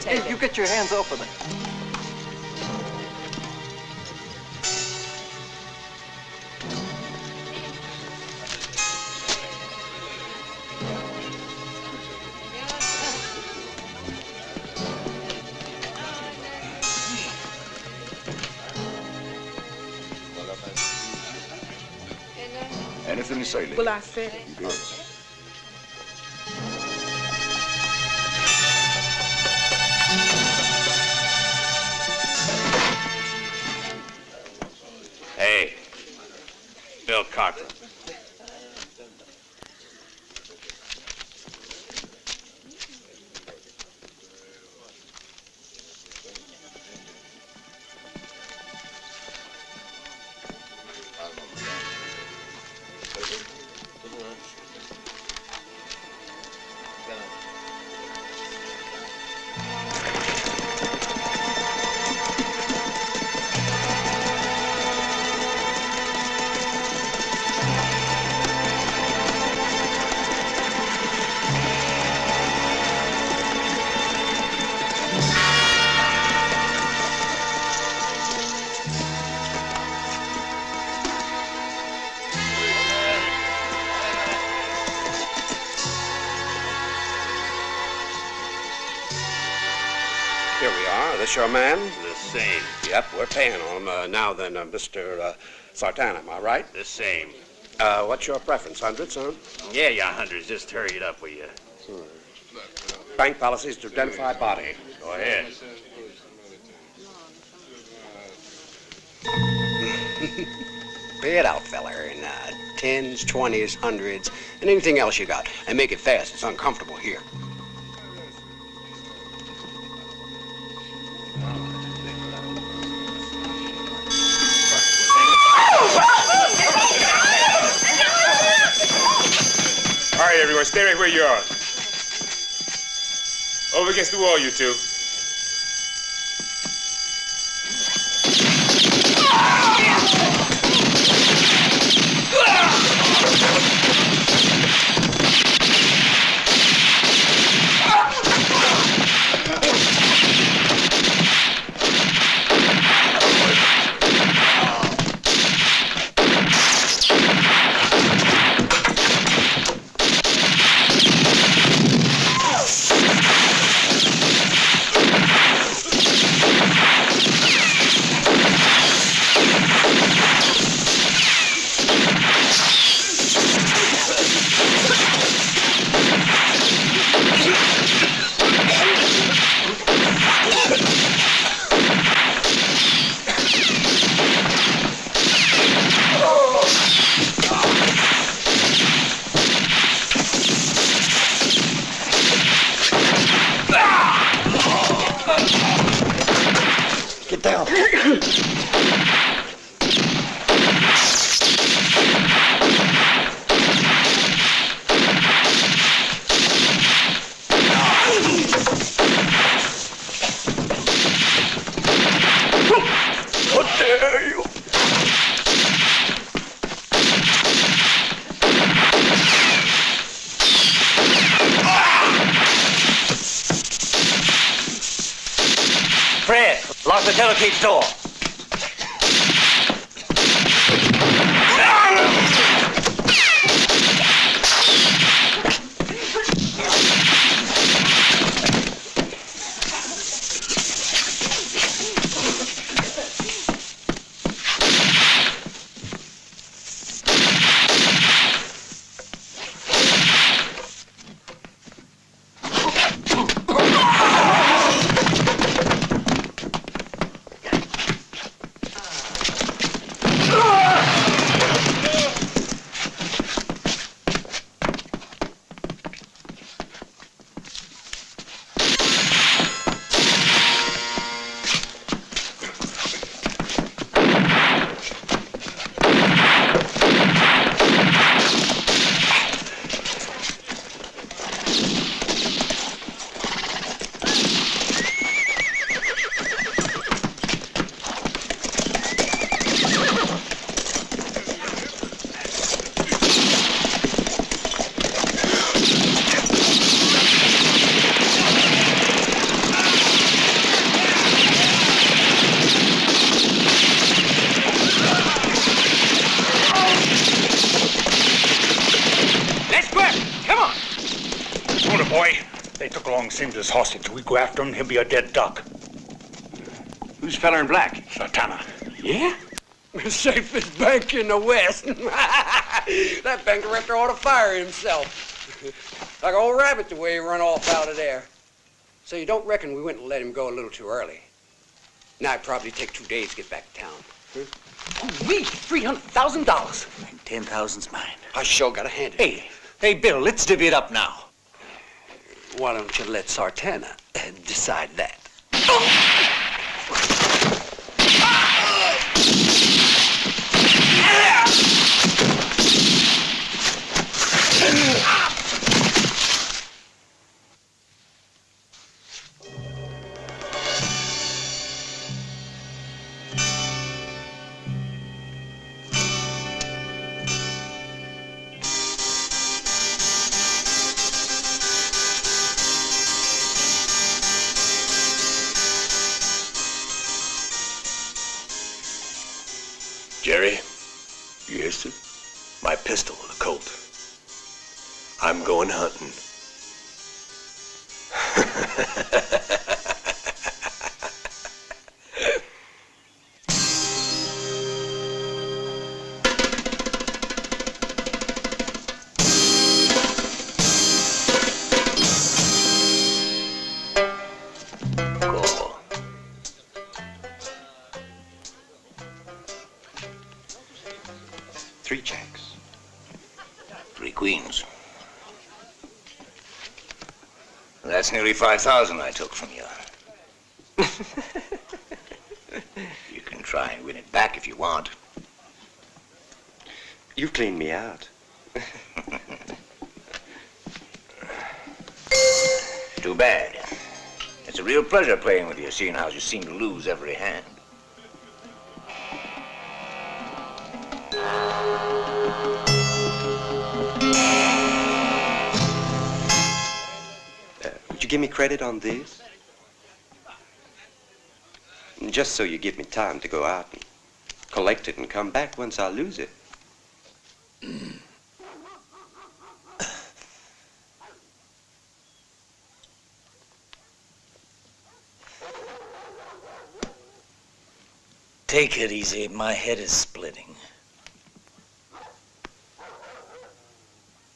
Hey, you get your hands off of it. Anything to say, lady? Well, I said it. You did. Hey, Bill Cochran. Here we are. This your man? The same. Yep, we're paying on him. Now then, Mr. Sartana, am I right? The same. What's your preference? Hundreds, huh? Yeah, hundreds. Just hurry it up, will you? Bank policies to identify body. Go ahead. Pay it out, feller, in tens, 20s, hundreds, and anything else you got. And make it fast. It's uncomfortable here. All right, everyone, stay right where you are. Over against the wall, you two. cellar cage door. Cinder's hostage. We go after him, he'll be a dead duck. Who's feller in black? Santana. Yeah? Safest bank in the West. That bank director ought to fire himself. Like an old rabbit the way he run off out of there. So you don't reckon we went and let him go a little too early? Now it'd probably take 2 days to get back to town. Oh, me, $300,000. And 10,000's mine. I sure gotta hand it. Hey, Bill, let's divvy it up now. Why don't you let Sartana decide that? Jerry? Yes, sir? My pistol and a Colt. I'm going hunting. Cool. 3 jacks. 3 queens. That's nearly 5,000 I took from you. You can try and win it back if you want. You cleaned me out. Too bad. It's a real pleasure playing with you, seeing how you seem to lose every hand. Would you give me credit on this? Just so you give me time to go out and collect it and come back once I lose it. Take it easy. My head is splitting.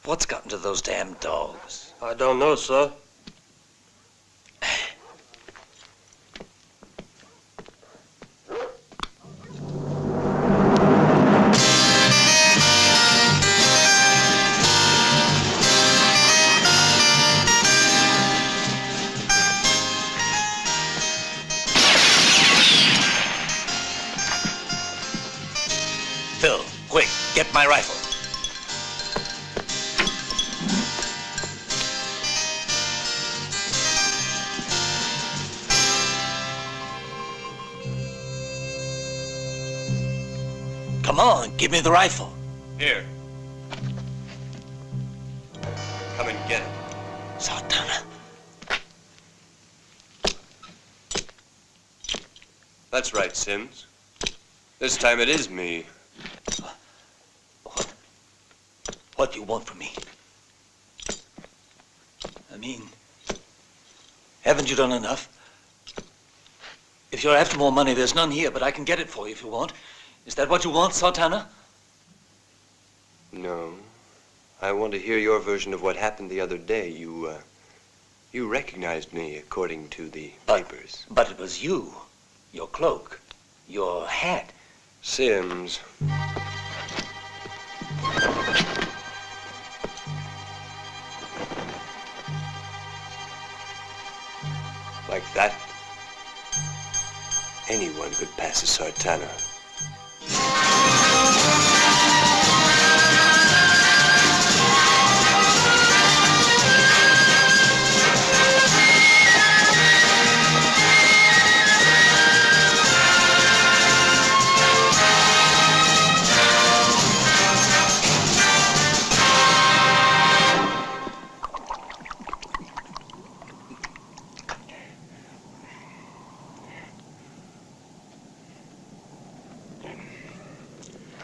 What's gotten to those damn dogs? I don't know, sir. Phil, quick, get my rifle. Come on, give me the rifle. Here. Come and get it. Sartana. That's right, Sims. This time it is me. What do you want from me? I mean, haven't you done enough? If you're after more money, there's none here, but I can get it for you if you want. Is that what you want, Sultana? No. I want to hear your version of what happened the other day. You recognized me according to the papers. But it was you. Your cloak. Your hat. Sims. Like that, anyone could pass a Sultana.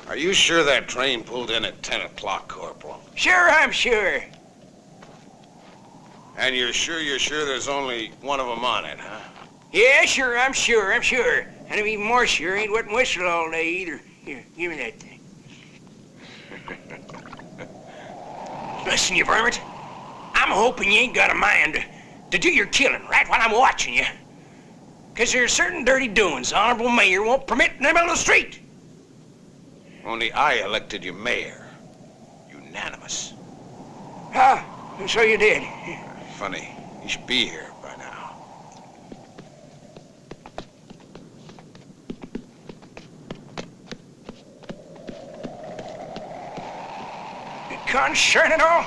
Are you sure that train pulled in at 10 o'clock, Corporal? Sure, I'm sure. And you're sure there's only one of them on it, huh? Yeah, sure, I'm sure. And I'm even more sure ain't wet and whistle all day either. Here, give me that thing. Listen, you varmint. I'm hoping you ain't got a mind to do your killing right while I'm watching you. 'Cause there's certain dirty doings the Honorable Mayor won't permit in the middle of the street. Only I elected you mayor. Unanimous. Ah, so you did. Funny. You should be here by now. Concern it all.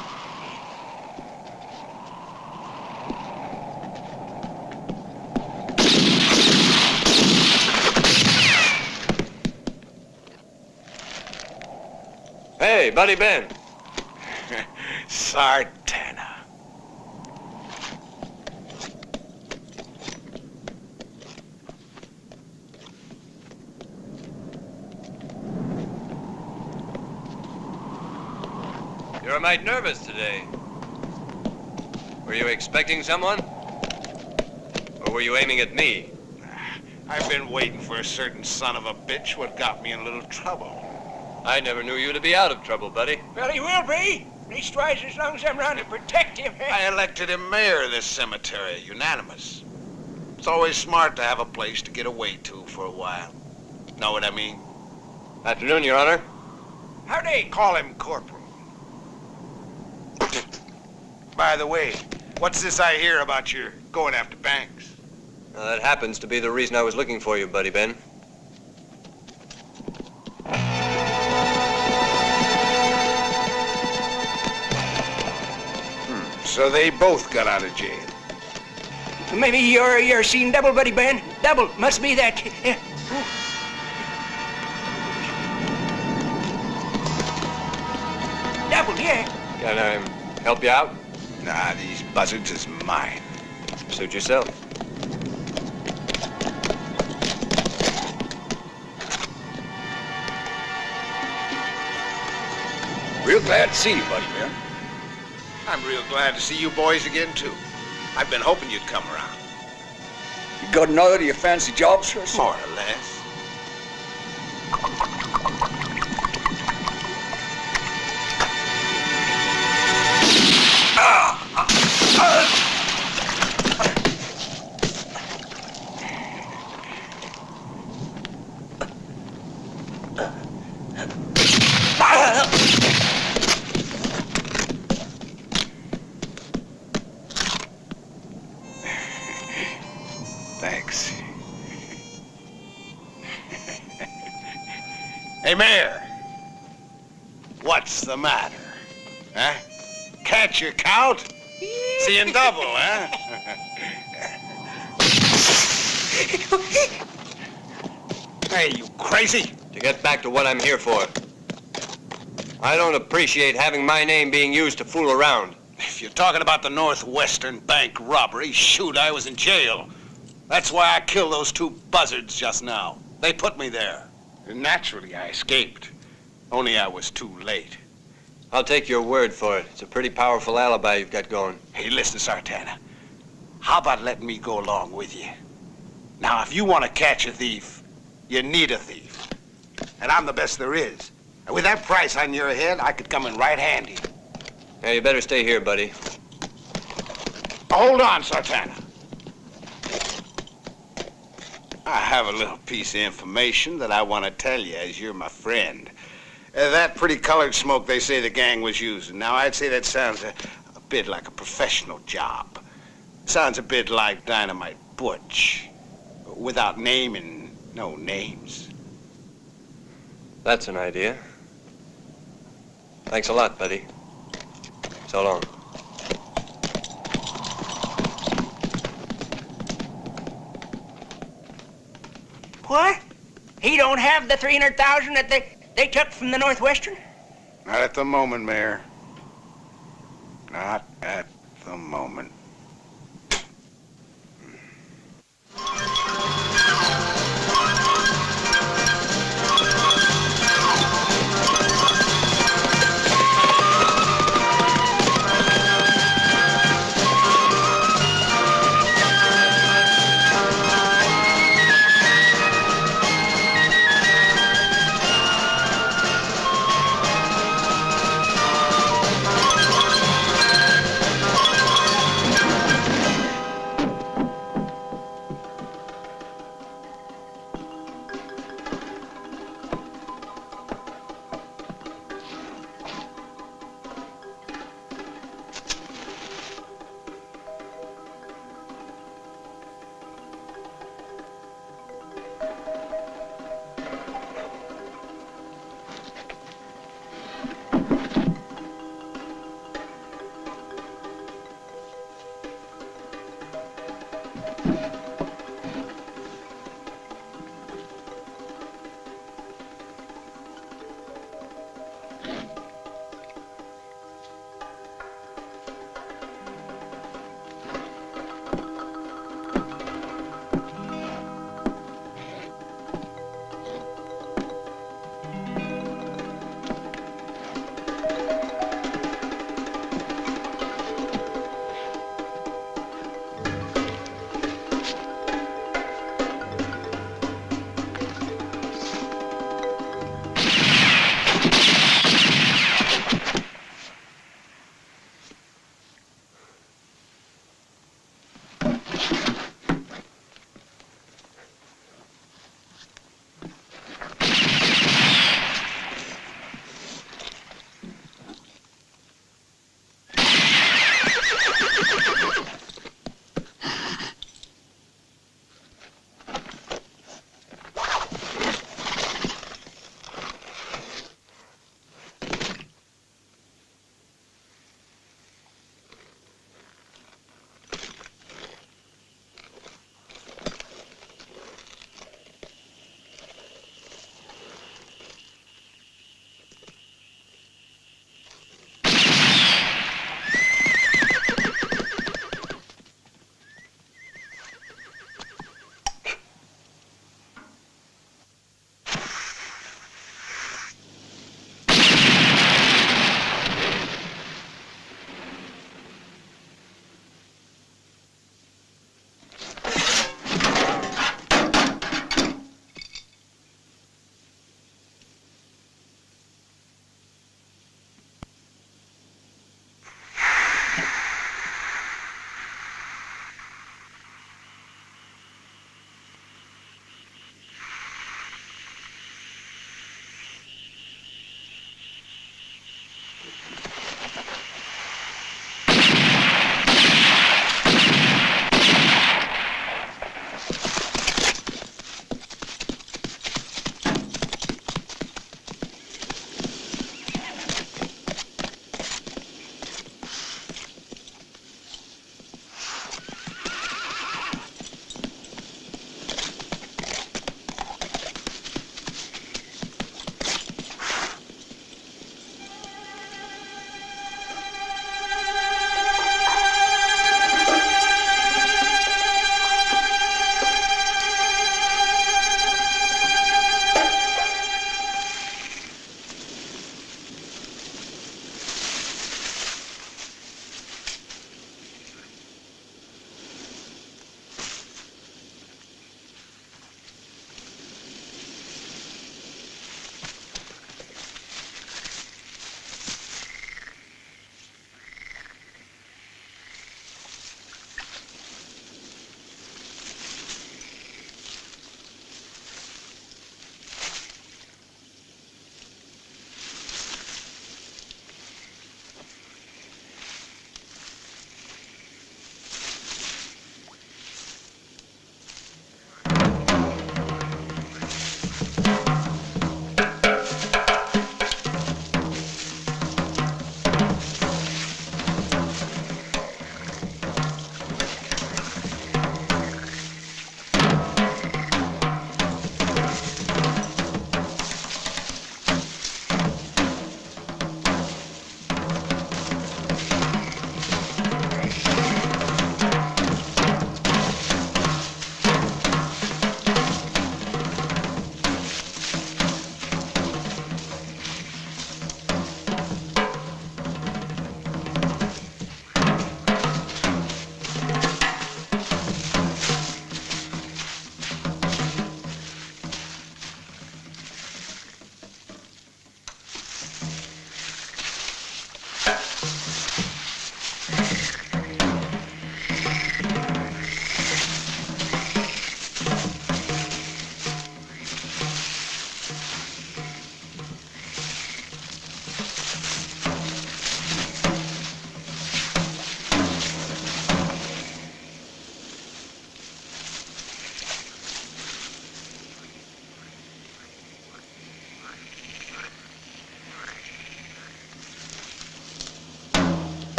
Hey, Buddy Ben. Sultana. You're a mite nervous today. Were you expecting someone? Or were you aiming at me? I've been waiting for a certain son of a bitch what got me in a little trouble. I never knew you to be out of trouble, buddy. Well, he will be. Leastwise, as long as I'm around to protect him. I elected him mayor of this cemetery, unanimous. It's always smart to have a place to get away to for a while. Know what I mean? Afternoon, Your Honor. Howdy. Call him Corporal. By the way, what's this I hear about your going after banks? Now, that happens to be the reason I was looking for you, Buddy Ben. So they both got out of jail. Maybe you're seeing double, Buddy Ben. Double. Must be that. Double, yeah. Can I help you out? Nah, these buzzards is mine. Suit yourself. Real glad to see you, Buddy Ben. I'm real glad to see you boys again, too. I've been hoping you'd come around. You got another of your fancy jobs for us? More or less. Thanks. Hey, Mayor. What's the matter? Huh? Catch your count? Seeing double, huh? Hey, you crazy? To get back to what I'm here for. I don't appreciate having my name being used to fool around. If you're talking about the Northwestern Bank robbery, shoot, I was in jail. That's why I killed those two buzzards just now. They put me there. And naturally, I escaped. Only I was too late. I'll take your word for it. It's a pretty powerful alibi you've got going. Hey, listen, Sartana. How about letting me go along with you? Now, if you want to catch a thief, you need a thief. And I'm the best there is. And with that price on your head, I could come in right handy. Yeah, you better stay here, buddy. Hold on, Sartana. I have a little piece of information that I want to tell you, as you're my friend. That pretty colored smoke they say the gang was using. Now, I'd say that sounds a bit like a professional job. Sounds a bit like Dynamite Butch, without naming no names. That's an idea. Thanks a lot, buddy. So long. What? He don't have the 300,000 that they took from the Northwestern? Not at the moment, Mayor. Not at the moment.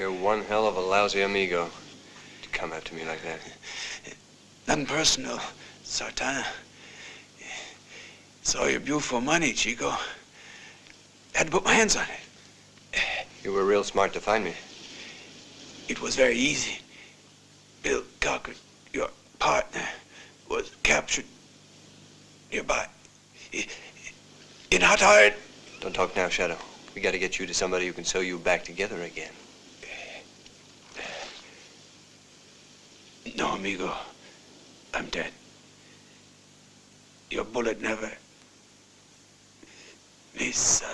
You're one hell of a lousy amigo to come after me like that. Nothing personal, Sartana. Saw your beautiful money, Chico. Had to put my hands on it. You were real smart to find me. It was very easy. Bill Cochran, your partner, was captured nearby. You're not hired? Don't talk now, Shadow. We gotta get you to somebody who can sew you back together again. No, amigo. I'm dead. Your bullet never missed.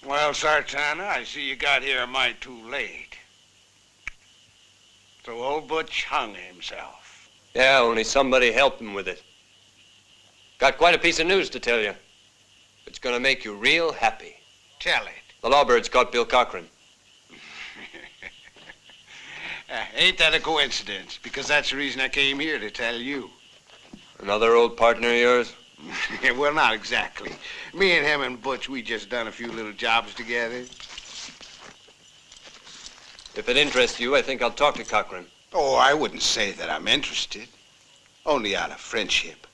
Well, Sartana, I see you got here a mite too late. So old Butch hung himself. Yeah, only somebody helped him with it. Got quite a piece of news to tell you. It's gonna make you real happy. Tell it. The Lawbirds caught Bill Cochran. Ain't that a coincidence? Because that's the reason I came here to tell you. Another old partner of yours? Well, not exactly. Me and him and Butch, we just done a few little jobs together. If it interests you, I think I'll talk to Cochran. Oh, I wouldn't say that I'm interested. Only out of friendship.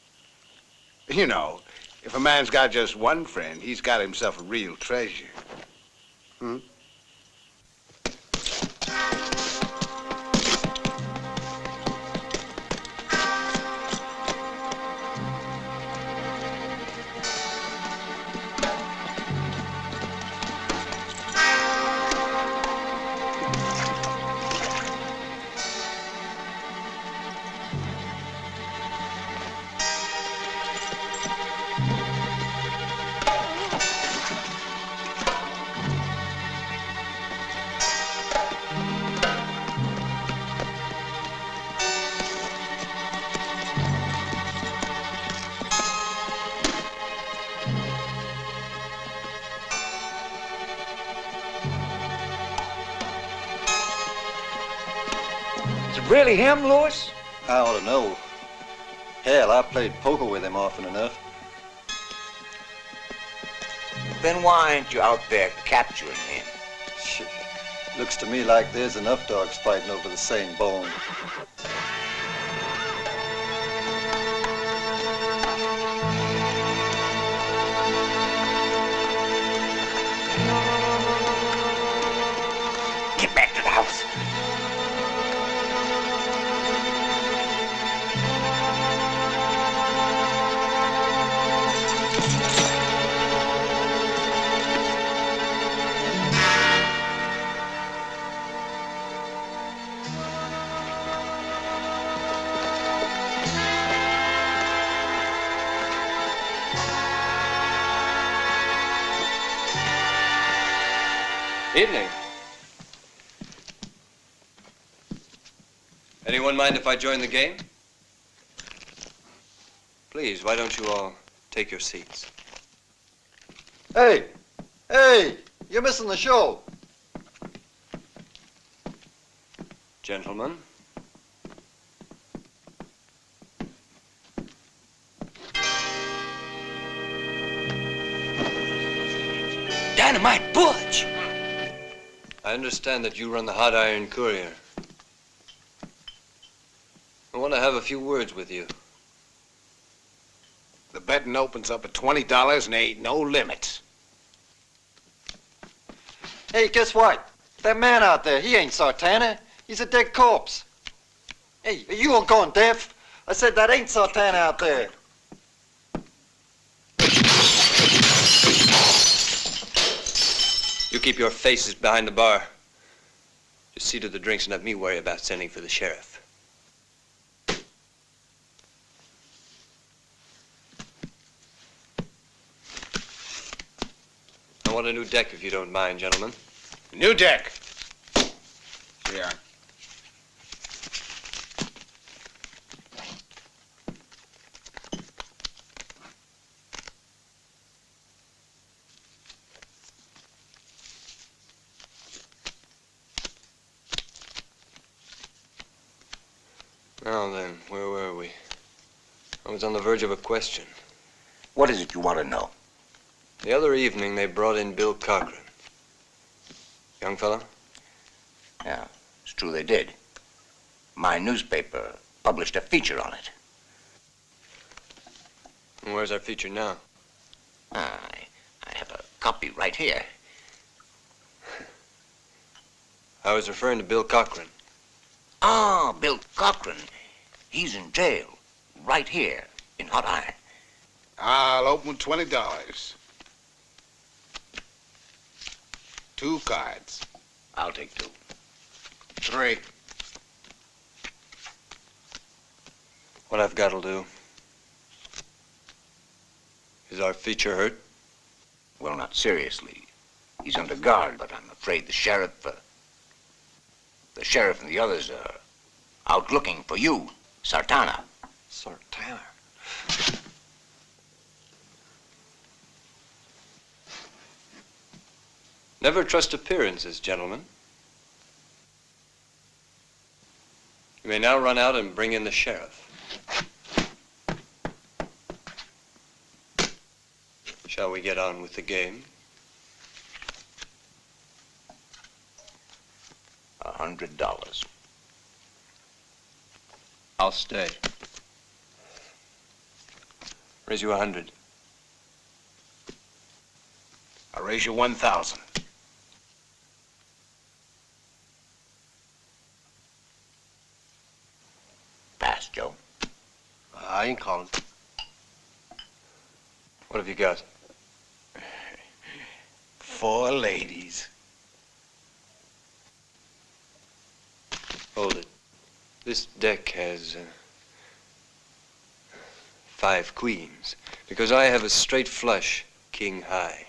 You know, if a man's got just one friend, he's got himself a real treasure. Hmm? Really him, Louis? I ought to know. Hell, I played poker with him often enough. Then why aren't you out there capturing him? Shit. Looks to me like there's enough dogs fighting over the same bone. Get back to the house. Evening. Anyone mind if I join the game? Please, why don't you all take your seats? Hey! Hey! You're missing the show. Gentlemen. Dynamite Butch! I understand that you run the Hot Iron Courier. I want to have a few words with you. The betting opens up at $20 and there ain't no limits. Hey, guess what? That man out there, he ain't Sartana. He's a dead corpse. Hey, are you all going deaf? I said that ain't Sartana out there. You keep your faces behind the bar. Just see to the drinks and let me worry about sending for the sheriff. I want a new deck, if you don't mind, gentlemen. New deck. Here. Now then, where were we? I was on the verge of a question. What is it you want to know? The other evening, they brought in Bill Cochran. Young fella? Yeah, it's true they did. My newspaper published a feature on it. And where's our feature now? I have a copy right here. I was referring to Bill Cochran. Ah, Bill Cochran. He's in jail, right here, in hot iron. I'll open $20. 2 cards. I'll take 2. 3. What I've got to do. Is our feature hurt? Well, not seriously. He's under guard, but I'm afraid the sheriff and the others are out looking for you, Sartana. Sartana? Never trust appearances, gentlemen. You may now run out and bring in the sheriff. Shall we get on with the game? $100. I'll stay. Raise you 100. I'll raise you 1,000. Pass, Joe. I ain't calling. What have you got? 4 ladies. Hold it. This deck has 5 queens, because I have a straight flush, king high.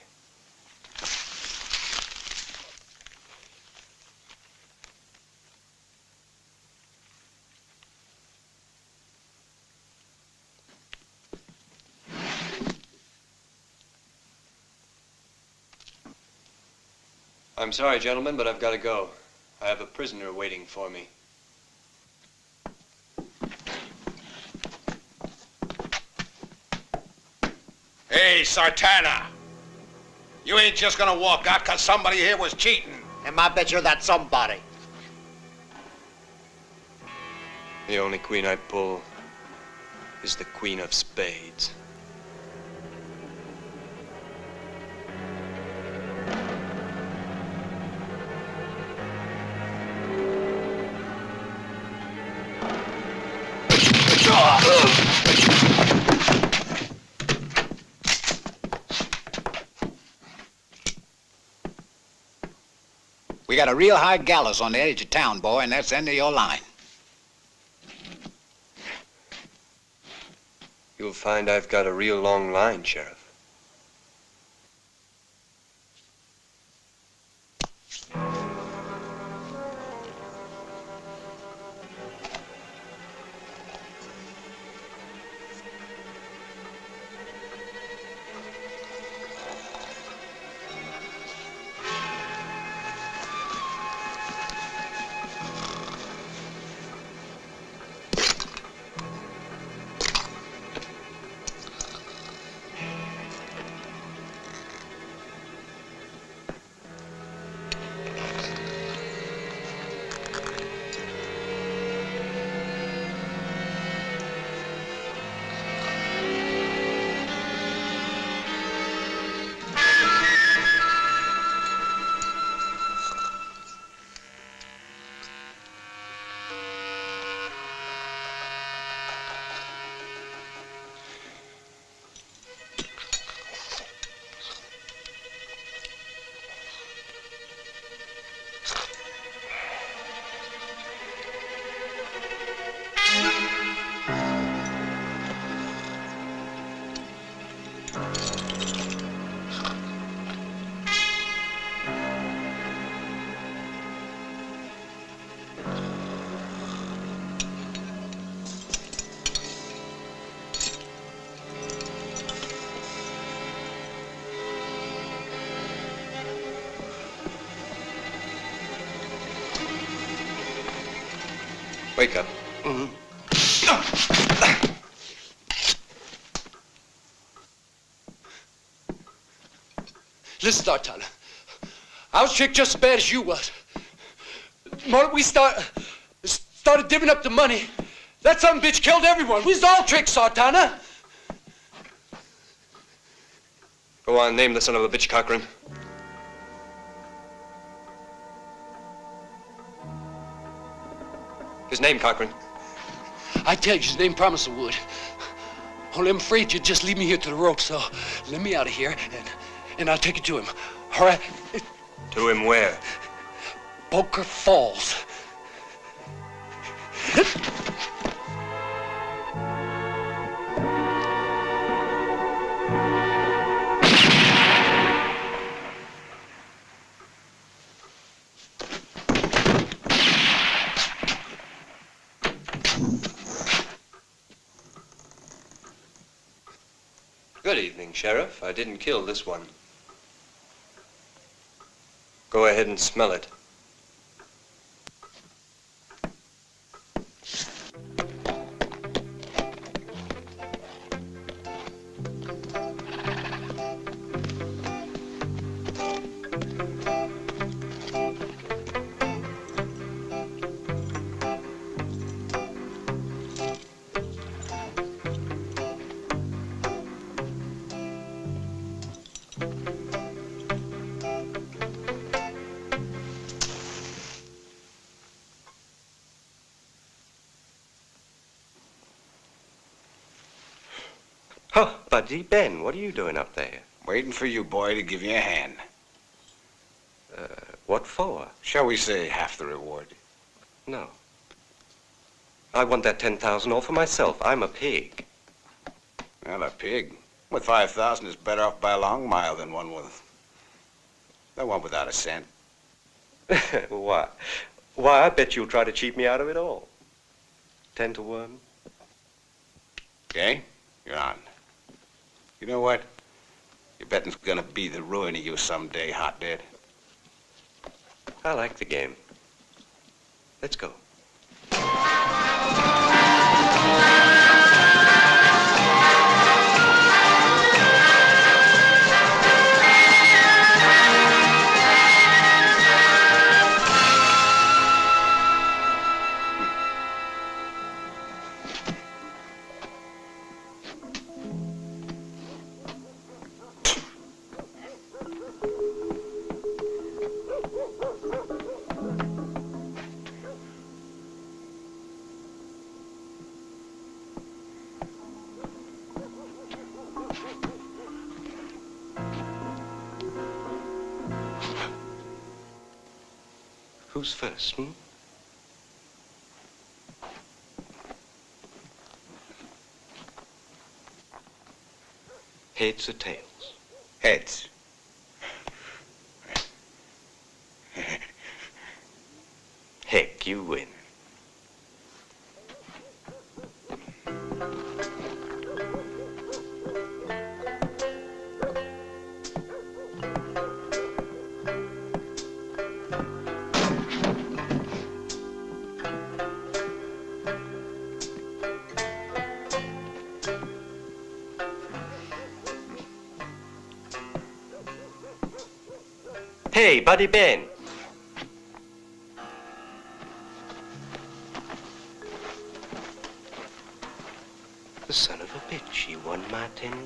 I'm sorry, gentlemen, but I've got to go. I have a prisoner waiting for me. Hey, Sartana. You ain't just gonna walk out 'cause somebody here was cheating. And I bet you're that somebody. The only queen I pull is the queen of spades. We got a real high gallows on the edge of town, boy, and that's the end of your line. You'll find I've got a real long line, Sheriff. Wake up. Mm-hmm. Listen, Sartana. I was tricked just as bad as you was. The moment we started divvying up the money, that son of a bitch killed everyone. We was all tricked, Sartana. Go on, name the son of a bitch, Cochran. His name, Cochran. I tell you, his name promised I would. Only I'm afraid you'd just leave me here to the rope, so let me out of here, and I'll take you to him. All right? To him where? Poker Falls. Good evening, Sheriff. I didn't kill this one. Go ahead and smell it. Oh, Buddy, Ben, what are you doing up there? Waiting for you, boy, to give you a hand. What for? Shall we say half the reward? No. I want that 10,000 all for myself. I'm a pig. Well, a pig with 5,000 is better off by a long mile than one without a cent. Why? Why, I bet you'll try to cheat me out of it all. 10 to 1. Okay, you're on. You know what? Your betting's gonna be the ruin of you someday, hot dead. I like the game. Let's go. Who's first, hmm? Heads or tails? Heads. Heck, you win. Hey, Buddy Ben. The son of a bitch, he won my $10.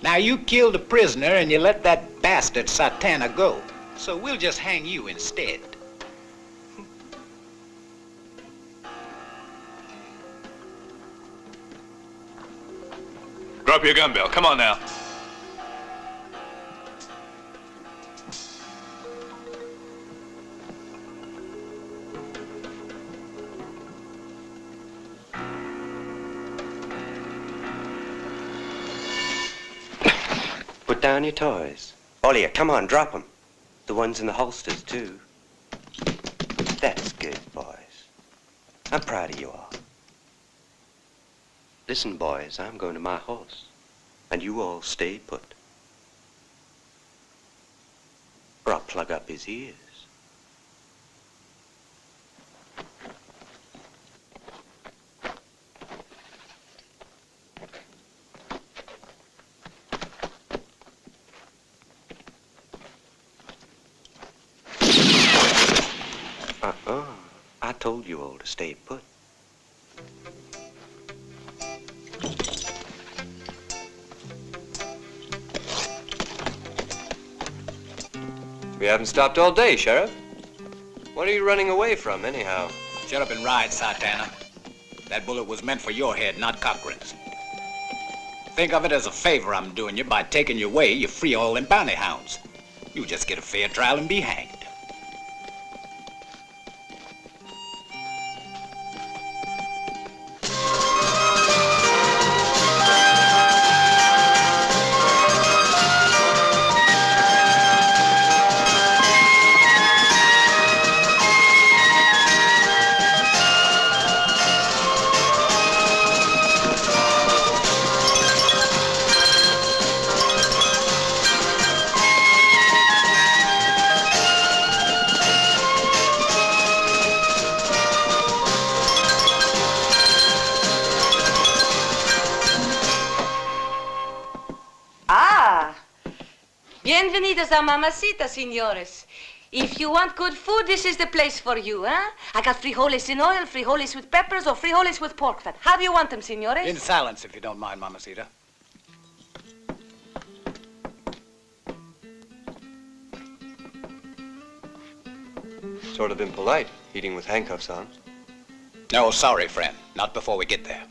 Now, you killed a prisoner and you let that bastard Satana go. So we'll just hang you instead. Drop your gun, Bill. Come on now. Put down your toys. All of you, come on, drop them. The ones in the holsters, too. That's good, boys. I'm proud of you all. Listen, boys, I'm going to my horse. And you all stay put. Or I'll plug up his ears. told you all to stay put. We haven't stopped all day, Sheriff. What are you running away from, anyhow? Shut up and ride, Satana. That bullet was meant for your head, not Cochrane's. Think of it as a favor I'm doing you by taking you away. You free all them bounty hounds. You just get a fair trial and be hanged. Bienvenidos a Mamacita, señores. If you want good food, this is the place for you, huh? I got frijoles in oil, frijoles with peppers, or frijoles with pork fat. How do you want them, señores? In silence, if you don't mind, Mamacita. Sort of impolite, eating with handcuffs on. No, sorry, friend. Not before we get there.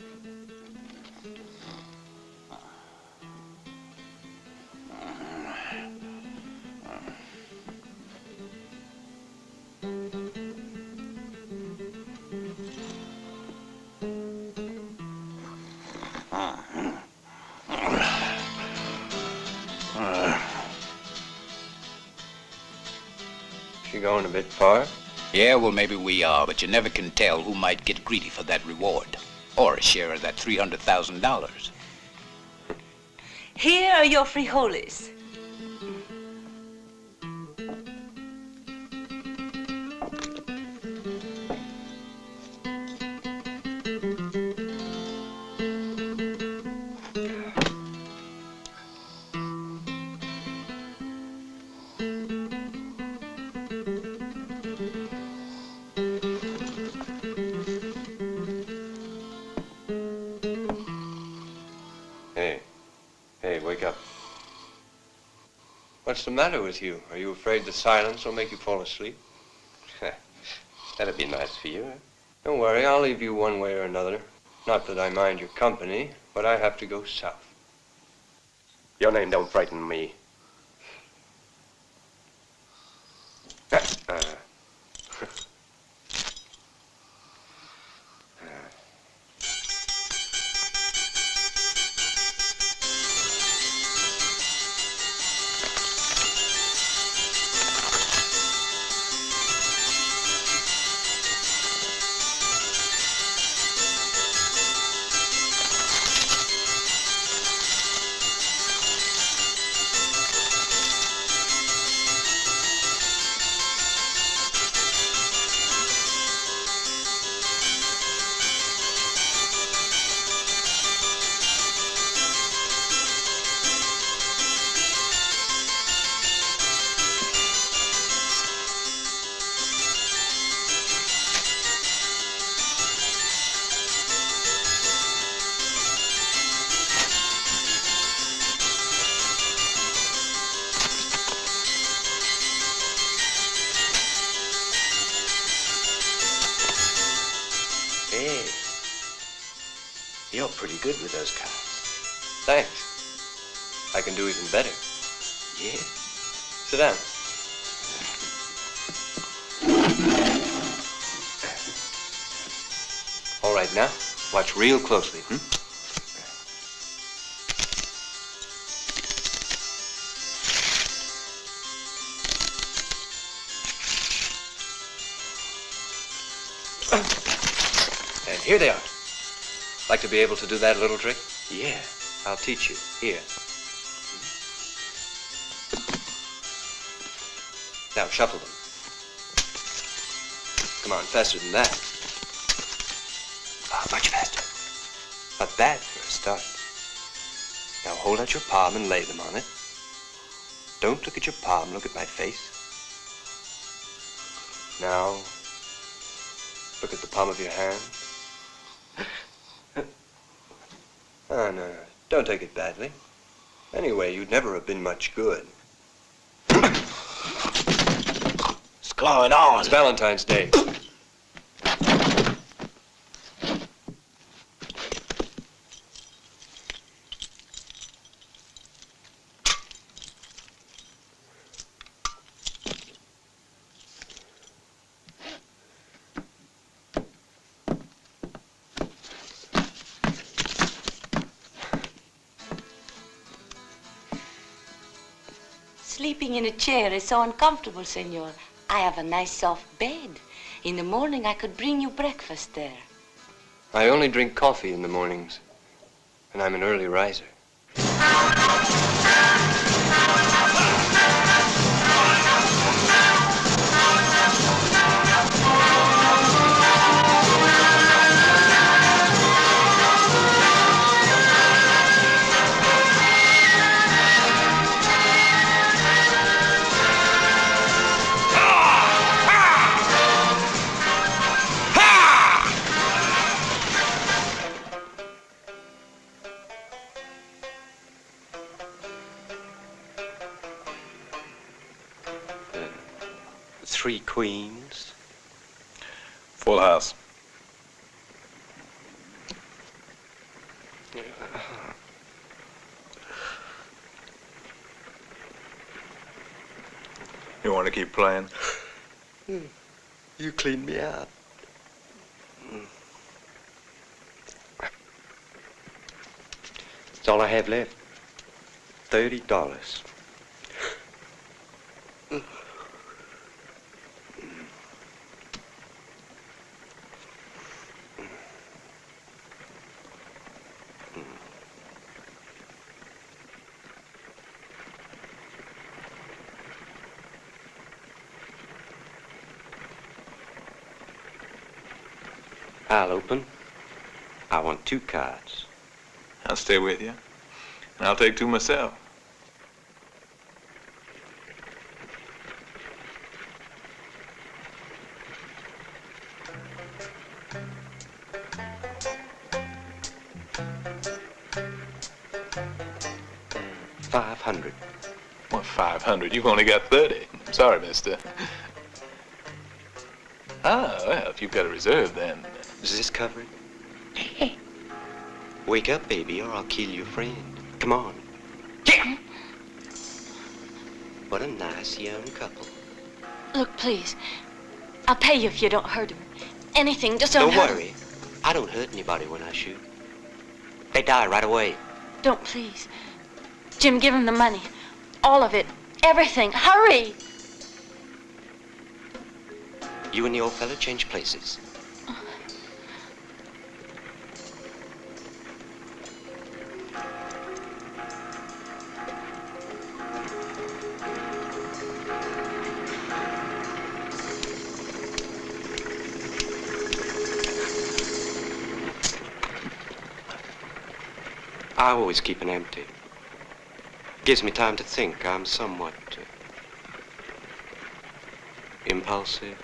She going a bit far? Yeah, well, maybe we are, but you never can tell who might get greedy for that reward. Or a share of that $300,000. Here are your frijoles. What's the matter with you? Are you afraid the silence will make you fall asleep? That'd be nice for you, huh? Don't worry, I'll leave you one way or another. Not that I mind your company, but I have to go south. Your name don't frighten me. You're pretty good with those cards. Thanks. I can do even better. Yeah? Sit down. All right, now, watch real closely, And here they are. Like to be able to do that little trick? Yeah. I'll teach you. Here. Now, shuffle them. Come on, faster than that. Much faster. Not bad for a start. Now, hold out your palm and lay them on it. Don't look at your palm, look at my face. Now, Look at the palm of your hand. Oh, no. Don't take it badly. Anyway, you'd never have been much good. What's going on? It's Valentine's Day. Sleeping in a chair is so uncomfortable, senor. I have a nice soft bed. In the morning, I could bring you breakfast there. I only drink coffee in the mornings, and I'm an early riser. Three queens. Full house. You want to keep playing? You cleaned me out. That's all I have left. $30. I'll open. I want 2 cards. I'll stay with you. And I'll take 2 myself. $500. What, 500? You've only got 30. Sorry, mister. Ah, well, if you've got a reserve, then... Is this covered? Wake up, baby, or I'll kill your friend. Come on. Yeah. What a nice young couple. Look, please. I'll pay you if you don't hurt him. Anything, just don't hurt him. Don't worry. I don't hurt anybody when I shoot. They die right away. Don't, please. Jim, give him the money. All of it. Everything. Hurry! You and the old fella change places. I always keep it empty. Gives me time to think. I'm somewhat impulsive.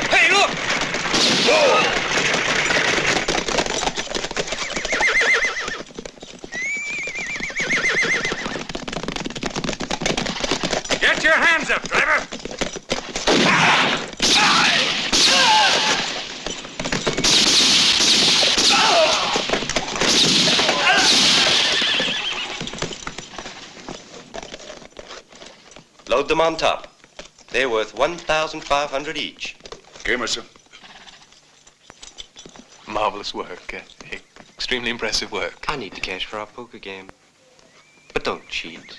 Hey, look! Whoa! Get your hands up, driver! Load them on top. They're worth $1,500 each. Okay, mister. Marvelous work. Extremely impressive work. I need the cash for our poker game. But don't cheat.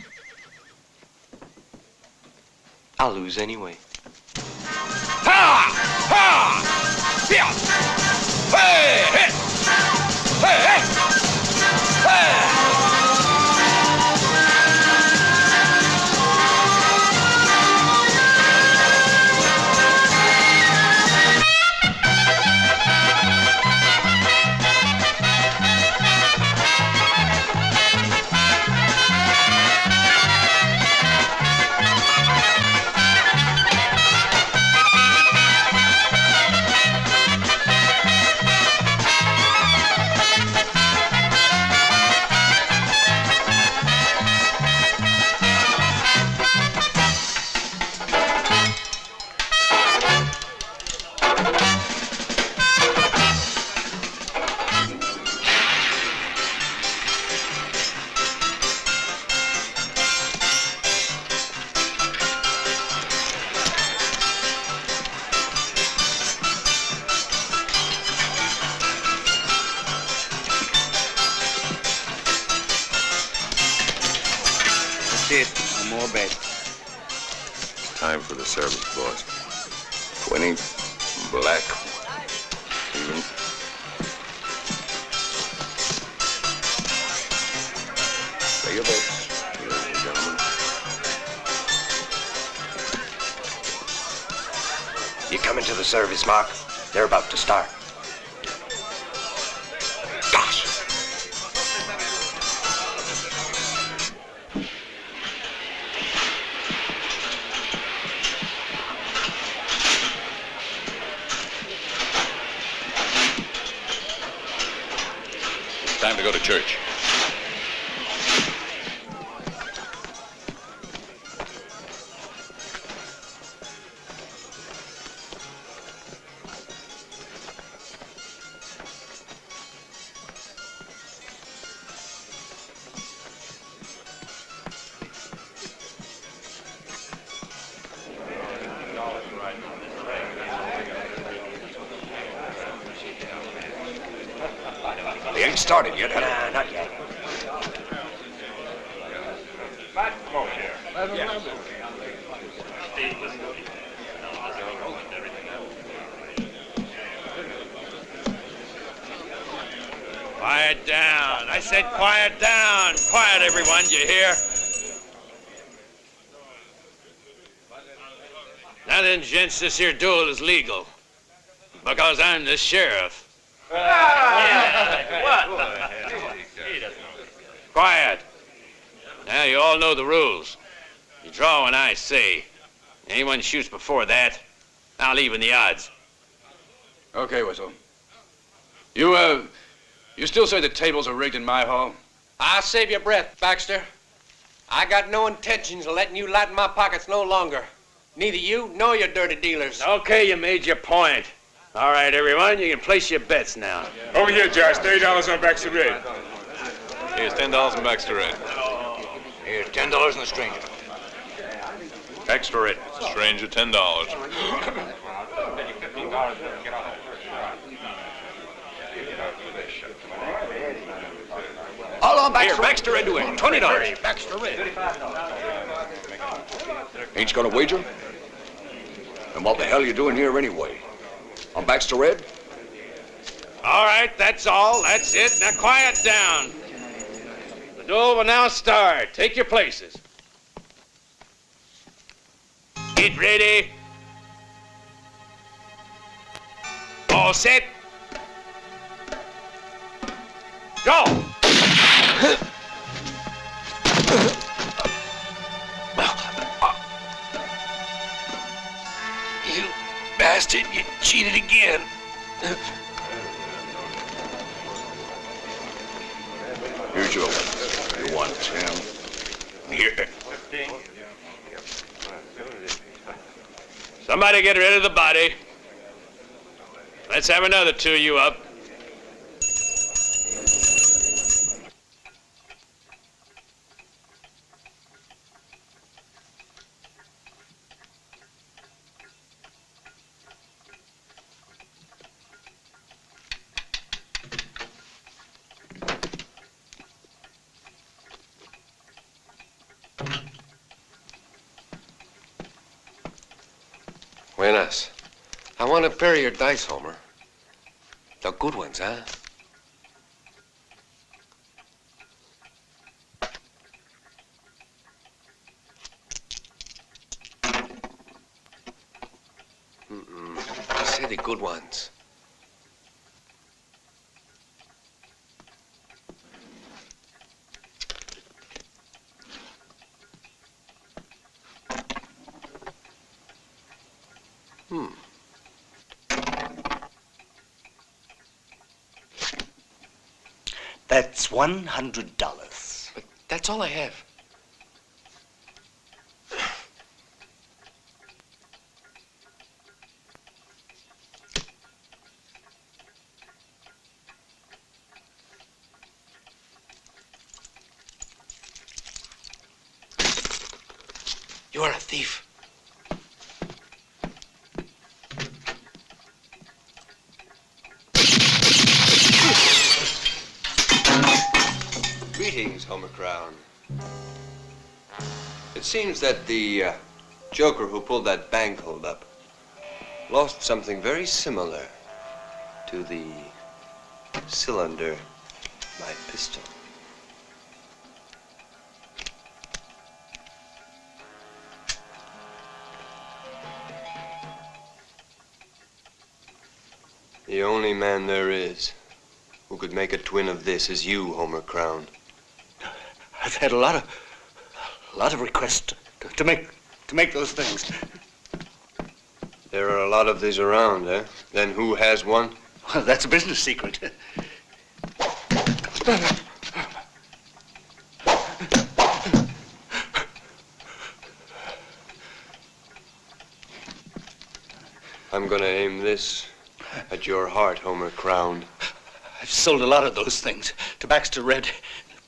I'll lose anyway. Ha! Ha! Yeah! Hey! Hey! Hey! Hey! Hey! it. No more bets. It's time for the service, boys. 20, black, even. Say your bets, ladies and gentlemen. You coming to the service, Mark? They're about to start. Gosh! Time to go to church. They ain't started yet, have they? Nah, not yet. Quiet down. I said quiet down. Quiet, everyone. You hear? Now then, gents, this here duel is legal. Because I'm the sheriff. Quiet. Now, you all know the rules. You draw when I say. Anyone shoots before that, I'll even the odds. Okay, Whistle. You still say the tables are rigged in my hall? I'll save your breath, Baxter. I got no intentions of letting you lighten my pockets no longer. Neither you nor your dirty dealers. Okay, you made your point. All right, everyone, you can place your bets now. Over here, Josh. $30 on Baxter Red. Here's $10 in Baxter Red. Here's $10 in the stranger. Extra Red. Stranger, $10. All on Baxter. Here, Baxter Red to win. $20. Baxter Red. Ain't you gonna wager? And what the hell are you doing here anyway? On Baxter Red? All right, that's all. That's it. Now quiet down. The duel will now start. Take your places. Get ready. All set. Go. You bastard, you cheated again. Here's your one. You want 10. Here. Somebody get rid of the body. Let's have another two of you up. Buenas. I want a pair of your dice, Homer. The good ones, huh? I say the good ones. That's $100. But that's all I have. You are a thief. Greetings, Homer Crown. It seems that the joker who pulled that bank holdup lost something very similar to the cylinder of my pistol. The only man there is who could make a twin of this is you, Homer Crown. I've had a lot of requests to make those things. There are a lot of these around, eh? Then who has one? Well, that's a business secret. I'm gonna aim this at your heart, Homer Crown. I've sold a lot of those things to Baxter Red,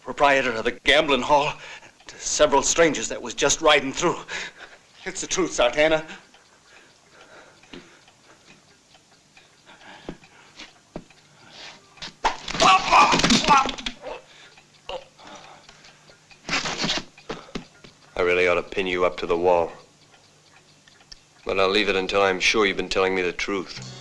proprietor of the gambling hall, to several strangers that was just riding through. It's the truth, Sartana. I really ought to pin you up to the wall. But I'll leave it until I'm sure you've been telling me the truth.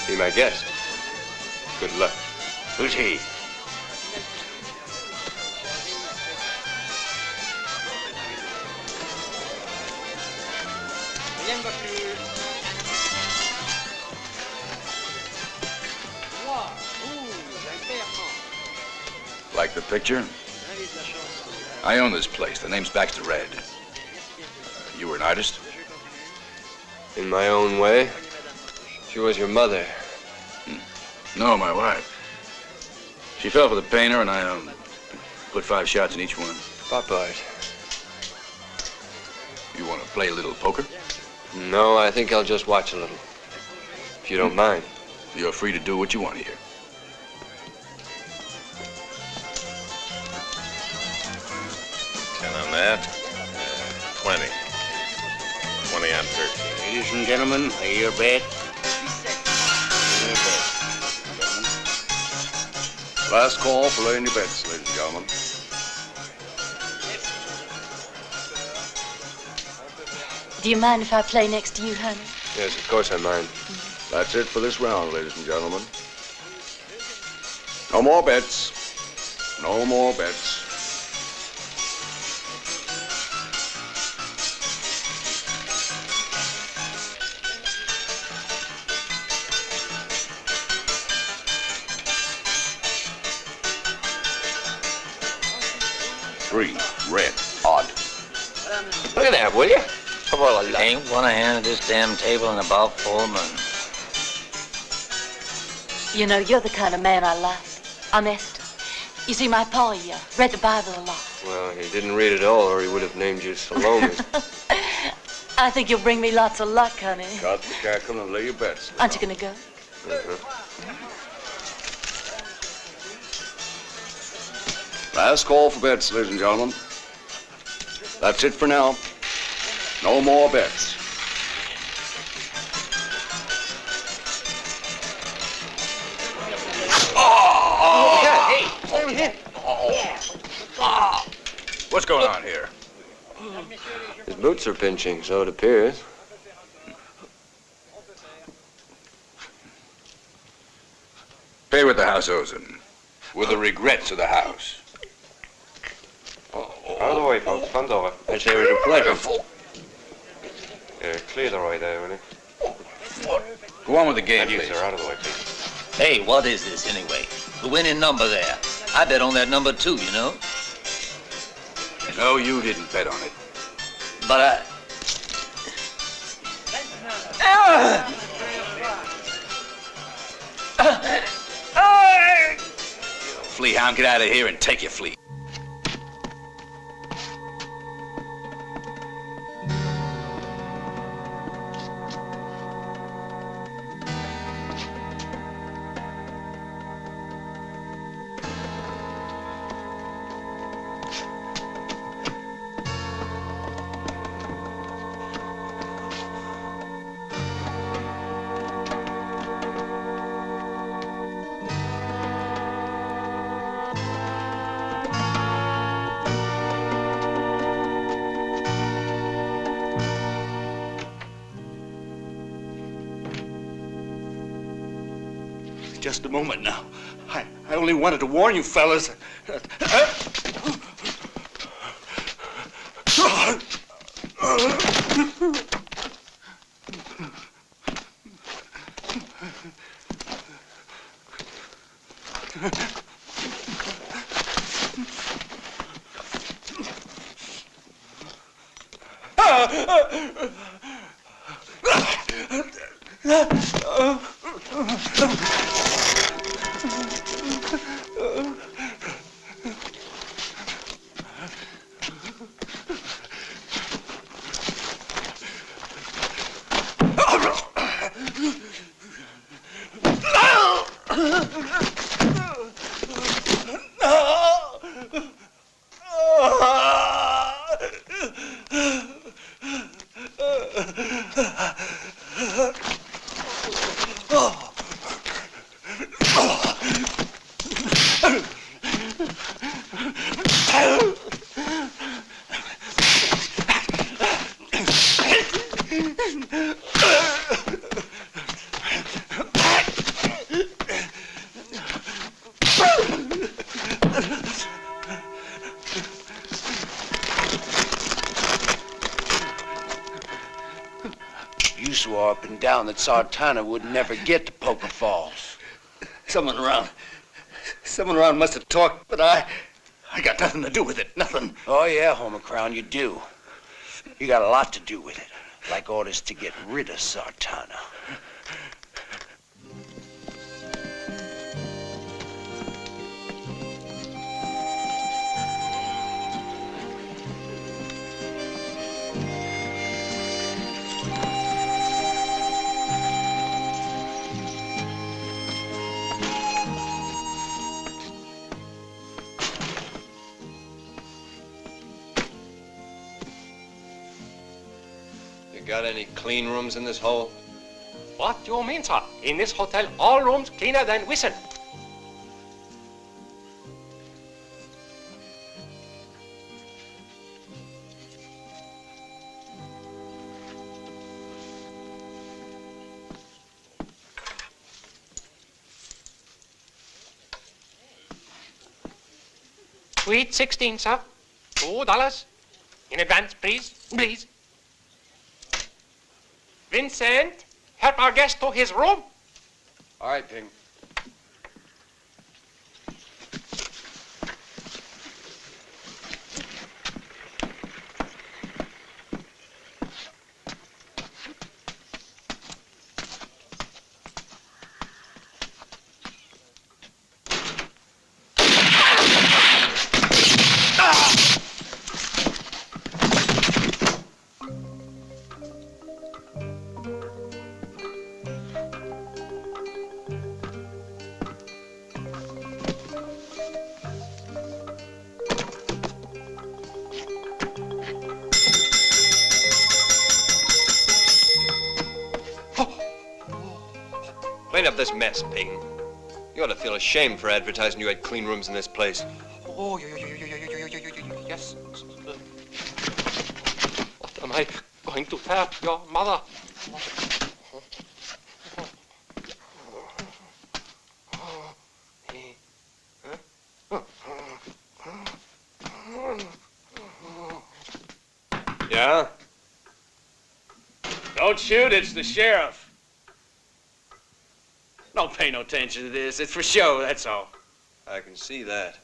Be my guest. Good luck. Who's he? Like the picture? I own this place. The name's Baxter Red. You were an artist? In my own way. She was your mother. No, my wife. She fell for the painter, and I put 5 shots in each one. Pop art. You want to play a little poker? No, I think I'll just watch a little. If you don't mind. You're free to do what you want here. On that, 20. 20 on 13. Ladies and gentlemen, lay your bet. Last call for laying your bets, ladies and gentlemen. Do you mind if I play next to you, honey? Yes, of course I mind. That's it for this round, ladies and gentlemen. No more bets. No more bets. Three, red, odd. Look at that, will you? Ain't one hand at this damn table in about 4 months. You know, you're the kind of man I like. Honest. You see, my pa, he read the Bible a lot. Well, he didn't read it all, or he would have named you Salome. I think you'll bring me lots of luck, honey. Cut the cackle and lay your bets. Aren't you gonna go? Last call for bets, ladies and gentlemen. That's it for now. No more bets. Hey! What's going on here? His boots are pinching, so it appears. Pay what the house owes him, with the regrets of the house. Out of the way, folks. Fun's over. I say it was a pleasure. Yeah, clear the right there, will you? Go on with the game, Thank you, please. sir. Out of the way, please. Hey, what is this anyway? The winning number there. I bet on that number too, you know. No, you didn't bet on it. But I... Flea hound, get out of here and take your flea. Just a moment now. I only wanted to warn you fellas. You swore up and down that Sartana would never get to Poker Falls. Someone around must have talked, but I got nothing to do with it, nothing. Oh, yeah, Homer Crown, you do. You got a lot to do with it, like orders to get rid of Sartana. Got any clean rooms in this hole? What do you mean, sir? In this hotel, all rooms cleaner than whistle. Sweet 16, sir. $2. In advance, please. Please. Vincent, help our guest to his room. All right, Ping. Clean up this mess, Ping. You ought to feel ashamed for advertising you had clean rooms in this place. Oh, yes. I going to tell your mother? Yeah? Don't shoot, it's the sheriff. Don't pay no attention to this. It's for show, that's all. I can see that.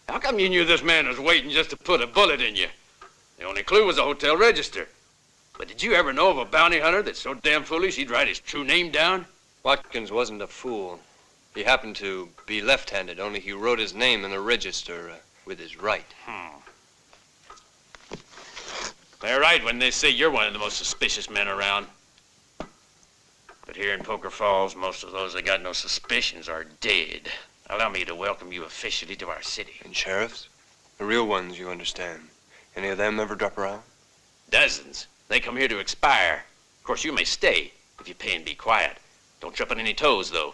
How come you knew this man was waiting just to put a bullet in you? The only clue was a hotel register. But did you ever know of a bounty hunter that's so damn foolish he'd write his true name down? Watkins wasn't a fool. He happened to be left-handed, only he wrote his name in the register with his right. They're right when they say you're one of the most suspicious men around. But here in Poker Falls, most of those that got no suspicions are dead. Allow me to welcome you officially to our city. And sheriffs? The real ones, you understand. Any of them ever drop around? Dozens. They come here to expire. Of course, you may stay if you pay and be quiet. Don't trip on any toes, though,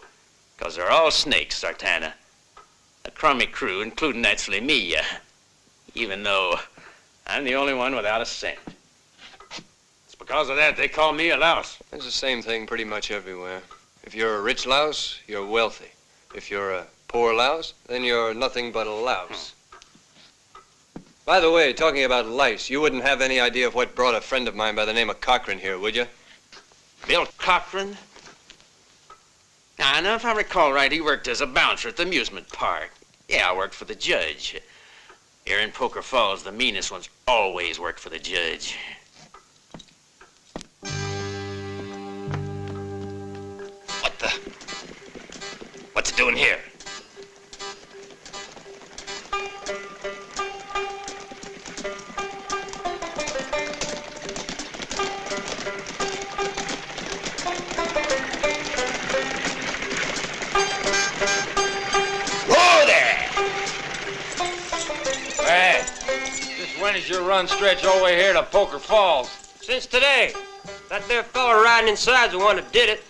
because they're all snakes, Sartana. A crummy crew, including naturally me, even though I'm the only one without a cent. It's because of that they call me a louse. It's the same thing pretty much everywhere. If you're a rich louse, you're wealthy. If you're a poor louse, then you're nothing but a louse. By the way, talking about lice, you wouldn't have any idea of what brought a friend of mine by the name of Cochran here, would you? Bill Cochran? Now, if I recall right, he worked as a bouncer at the amusement park. Yeah, I worked for the judge. Here in Poker Falls, the meanest ones always work for the judge. What's it doing here? When does your run stretch all the way here to Poker Falls? Since today. That there fella riding inside's the one that did it.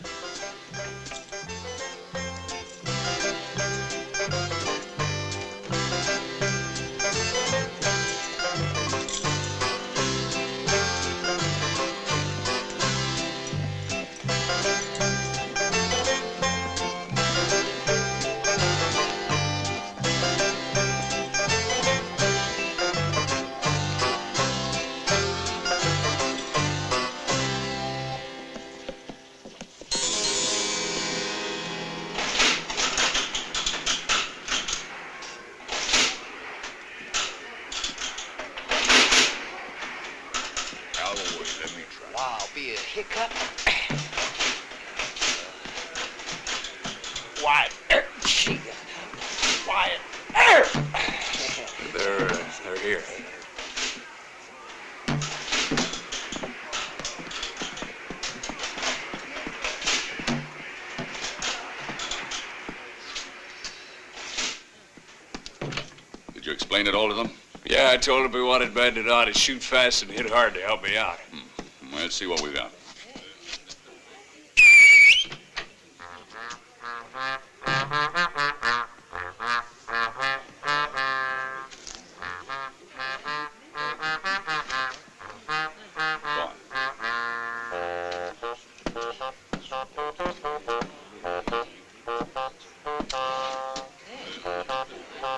They're here. Did you explain it all to them? Yeah, I told him we wanted men that ought to shoot fast and hit hard to help me out. Let's see what we got.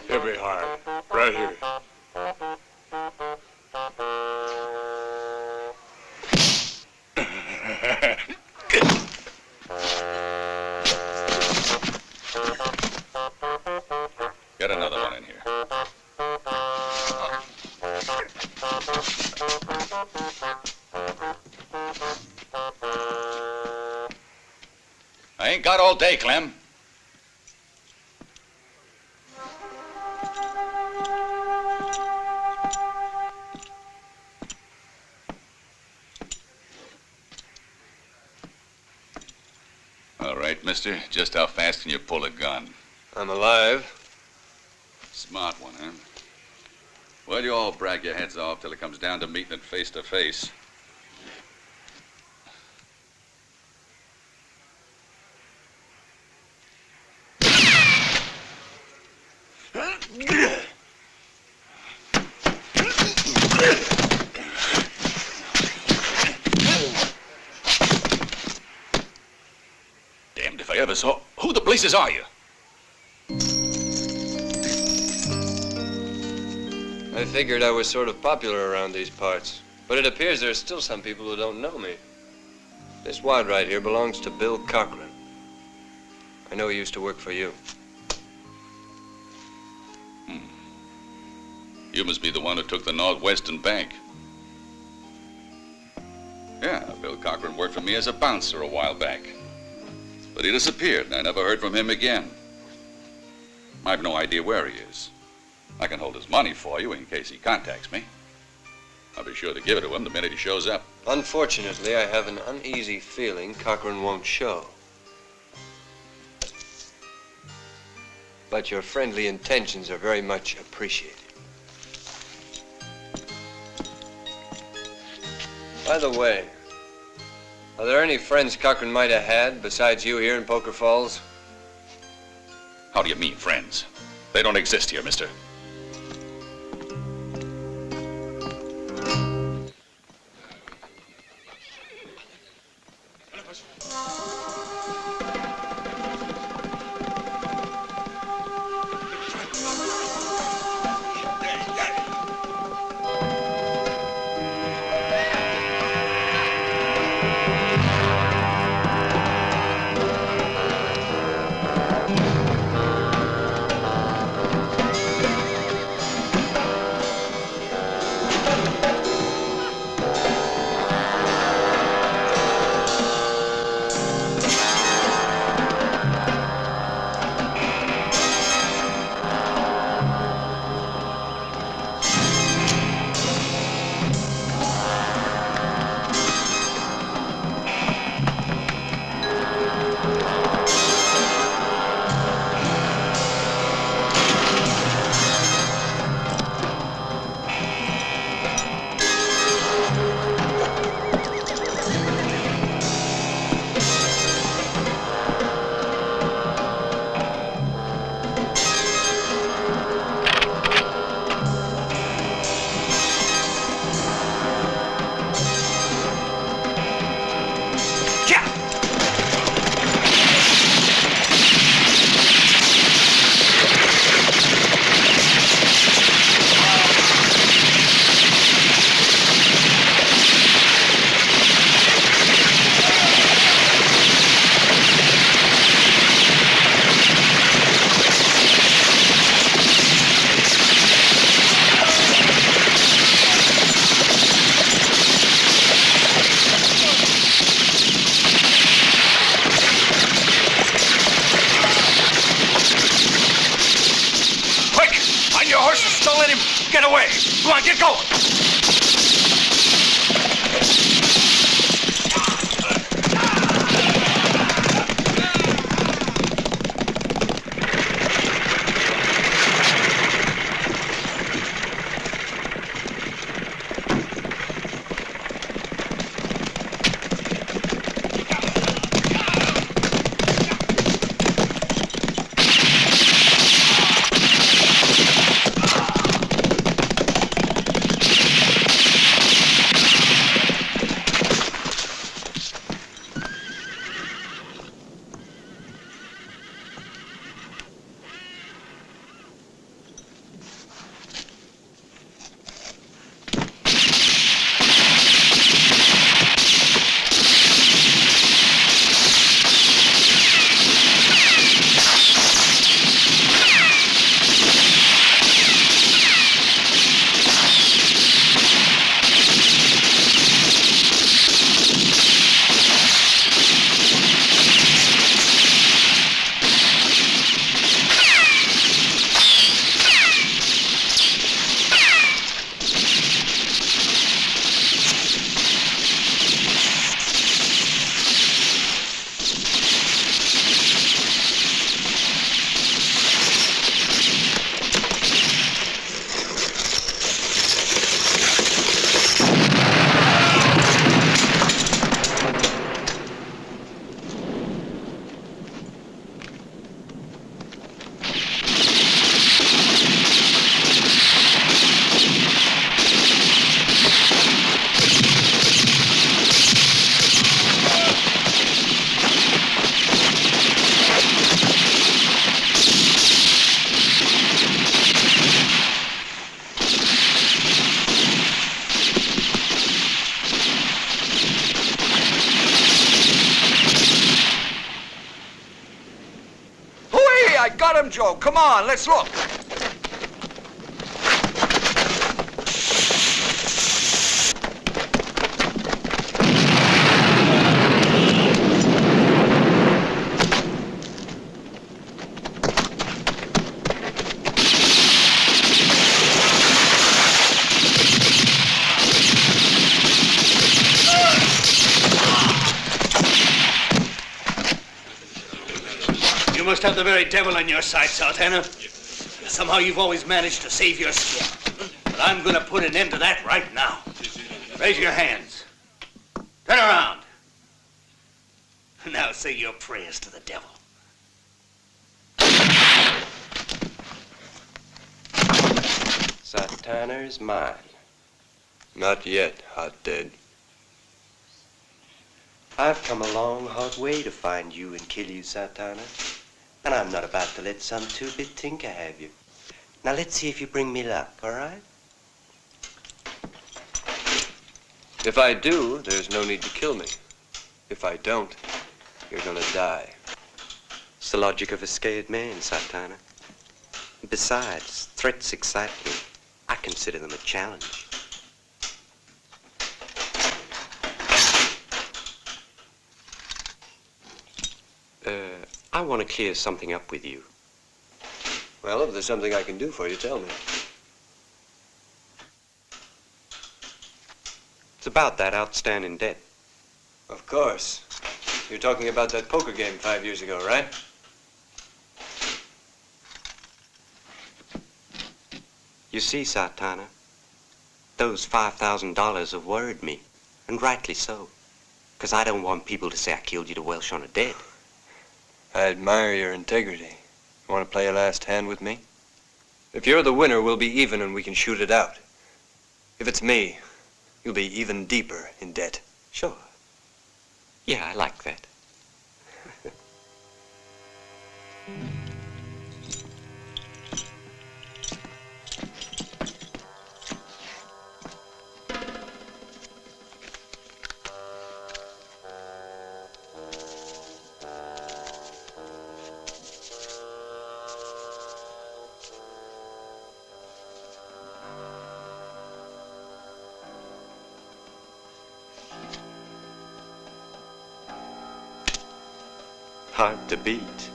Hit me hard. Right here. Get another one in here. I ain't got all day, Clem. All right, mister. Just how fast can you pull a gun? I'm alive. Smart one, huh? Well, you all brag your heads off till it comes down to meeting it face to face. I ever saw. Who the blazes are you? I figured I was sort of popular around these parts, but it appears there's still some people who don't know me. This wad right here belongs to Bill Cochran. I know he used to work for you. You must be the one who took the Northwestern Bank. Yeah, Bill Cochran worked for me as a bouncer a while back. But he disappeared, and I never heard from him again. I have no idea where he is. I can hold his money for you in case he contacts me. I'll be sure to give it to him the minute he shows up. Unfortunately, I have an uneasy feeling Cochran won't show. But your friendly intentions are very much appreciated. By the way, are there any friends Cochran might have had besides you here in Poker Falls? How do you mean, friends? They don't exist here, mister. Get away! Come on, get going! I got him, Joe. Come on, let's look. You must have the very devil on your side, Sultana. Somehow you've always managed to save your skin. But I'm going to put an end to that right now. Raise your hands. Turn around. Now say your prayers to the devil. Sultana is mine. Not yet, hot dead. I've come a long, hard way to find you and kill you, Sultana. And I'm not about to let some two-bit tinker have you. Now let's see if you bring me luck, all right? If I do, there's no need to kill me. If I don't, you're gonna die. It's the logic of a scared man, Sultana. Besides, threats excite me. I consider them a challenge. I want to clear something up with you. Well, if there's something I can do for you, tell me. It's about that outstanding debt. Of course. You're talking about that poker game 5 years ago, right? You see, Sultana, those $5,000 have worried me, and rightly so. Because I don't want people to say I killed you to Welsh on a debt. I admire your integrity. Want to play a last hand with me? If you're the winner, we'll be even and we can shoot it out. If it's me, you'll be even deeper in debt. Sure. Yeah, I like that. Hard to beat.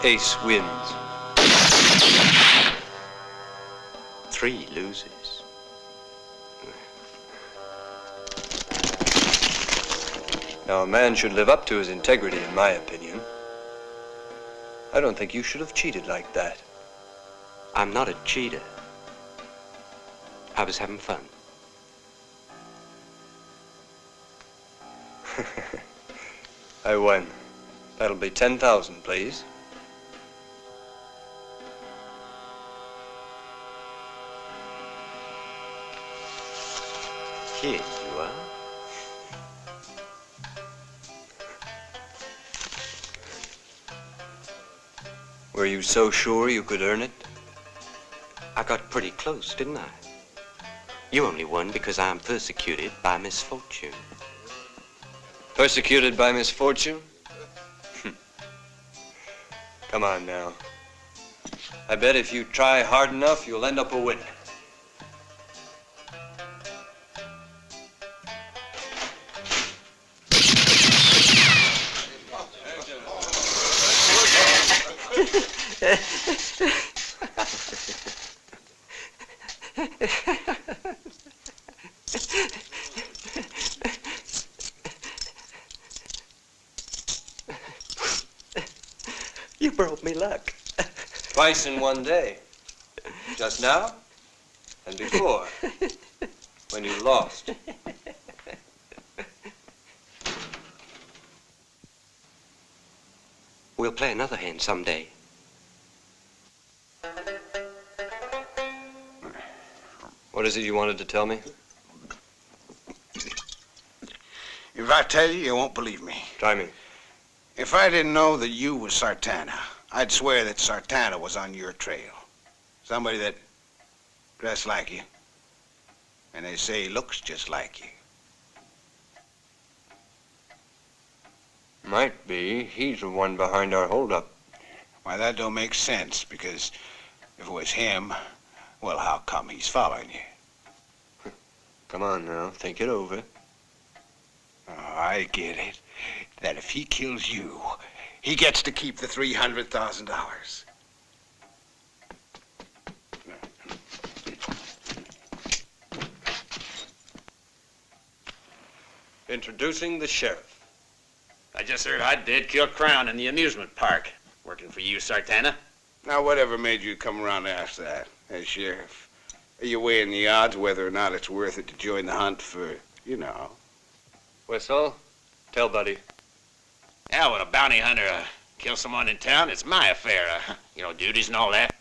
Ace wins. 3 loses. Now, a man should live up to his integrity, in my opinion. I don't think you should have cheated like that. I'm not a cheater. I was having fun. I won. That'll be 10,000, please. Here you are. Were you so sure you could earn it? I got pretty close, didn't I? You only won because I'm persecuted by misfortune. Persecuted by misfortune? Come on now. I bet if you try hard enough, you'll end up a winner. You brought me luck. Twice in one day. Just now and before, when you lost. We'll play another hand someday. What is it you wanted to tell me? If I tell you, you won't believe me. Try me. If I didn't know that you was Sultana, I'd swear that Sultana was on your trail. Somebody that dressed like you. And they say looks just like you. Might be. He's the one behind our holdup. Why, that don't make sense, because if it was him, well, how come he's following you? Come on now, think it over. Oh, I get it. That if he kills you, he gets to keep the $300,000. Introducing the sheriff. I just heard I did kill Crown in the amusement park. Working for you, Sartana. Now, whatever made you come around to ask that, hey, Sheriff? Are you weighing the odds whether or not it's worth it to join the hunt for, you know? Whistle, tell Buddy. Yeah, when a bounty hunter kills someone in town, it's my affair. You know, duties and all that.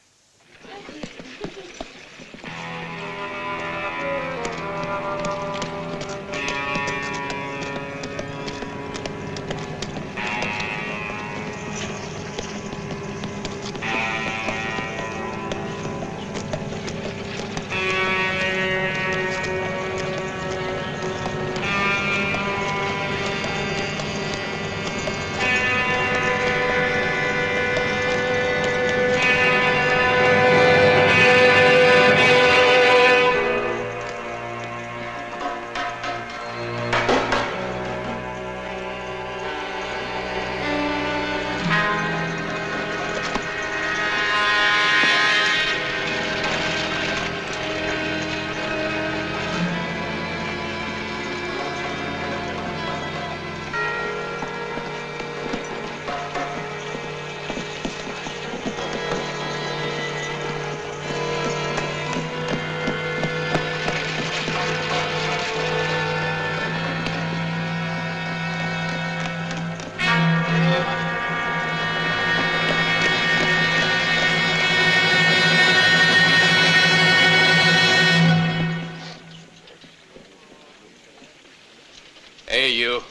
Hey, you.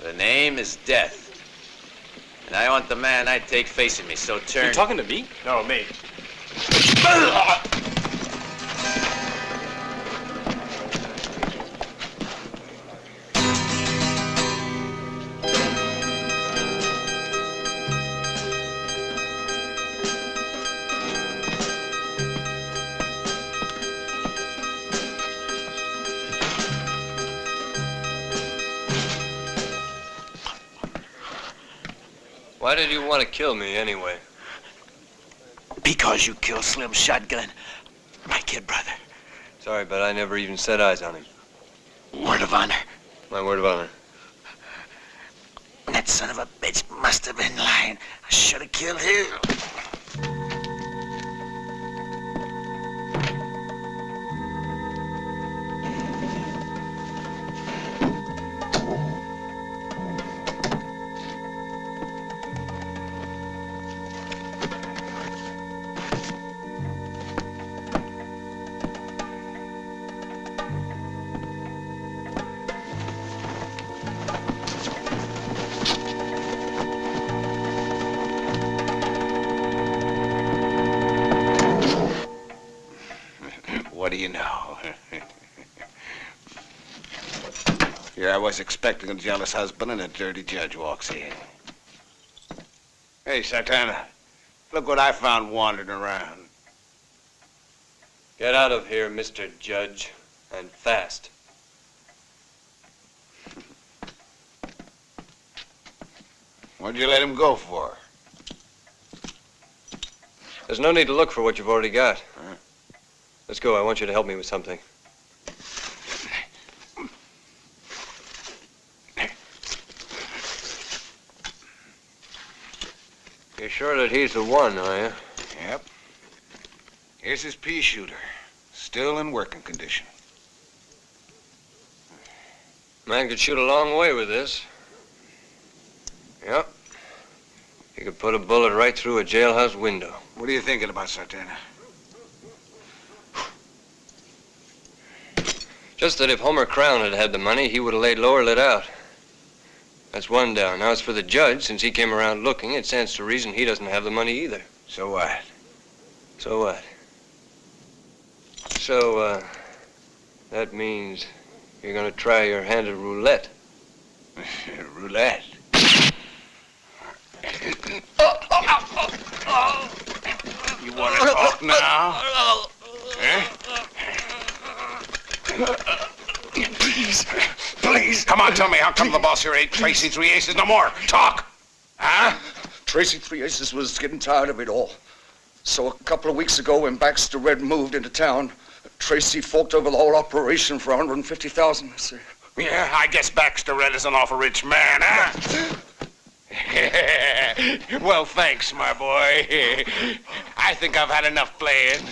The name is Death. And I want the man I take facing me, so turn... You talking to me? No, me. Why did you want to kill me anyway? Because you killed Slim Shotgun, my kid brother. Sorry, but I never even set eyes on him. Word of honor. My word of honor. That son of a bitch must have been lying. I should have killed him. What do you know? Here I was expecting a jealous husband and a dirty judge walks in. Hey, Sartana, look what I found wandering around. Get out of here, Mr. Judge, and fast. What'd you let him go for? There's no need to look for what you've already got. Huh? Let's go. I want you to help me with something. You're sure that he's the one, are you? Yep. Here's his pea shooter. Still in working condition. Man could shoot a long way with this. Yep. He could put a bullet right through a jailhouse window. What are you thinking about, Sartana? Just that if Homer Crown had had the money, he would have laid low or lit out. That's one down. Now, as for the judge, since he came around looking, it stands to reason he doesn't have the money either. So what? So what? So, that means you're gonna try your hand at roulette. Roulette? You want to talk now? Please, please. Come on, tell me, how come the boss here ain't Tracy Three Aces no more? Talk! Huh? Tracy Three Aces was getting tired of it all. So a couple of weeks ago, when Baxter Red moved into town, Tracy forked over the whole operation for $150,000. Yeah, I guess Baxter Red is an awful rich man, huh? Well, thanks, my boy. I think I've had enough playing.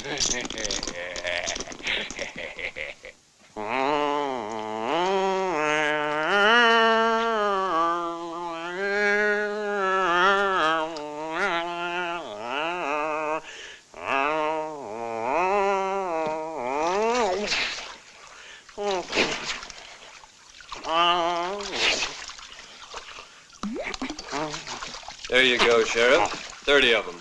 There you go, Sheriff. 30 of them.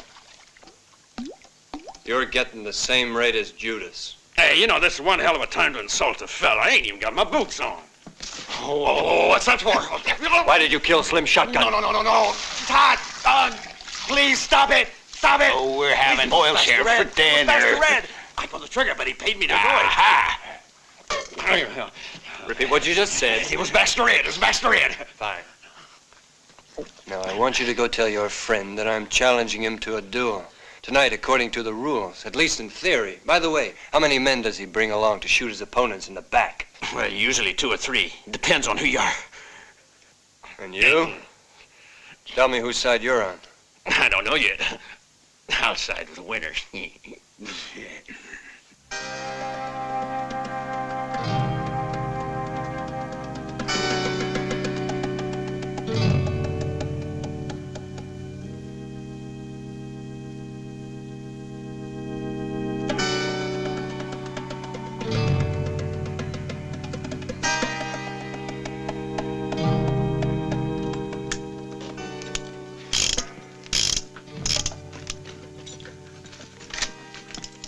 You're getting the same rate as Judas. Hey, you know, this is one hell of a time to insult a fella. I ain't even got my boots on. Oh, what's that for? Why did you kill Slim Shotgun? No. Todd, please stop it. Stop it. Oh, we're having oil, Sheriff, for dinner. Baxter Red. I pulled the trigger, but he paid me to do it. Repeat what you just said. It was Baxter Red. It was Baxter Red. Fine. Now, I want you to go tell your friend that I'm challenging him to a duel. Tonight, according to the rules, at least in theory. By the way, how many men does he bring along to shoot his opponents in the back? Well, usually 2 or 3. Depends on who you are. And you? Tell me whose side you're on. I don't know yet. I'll side with the winners.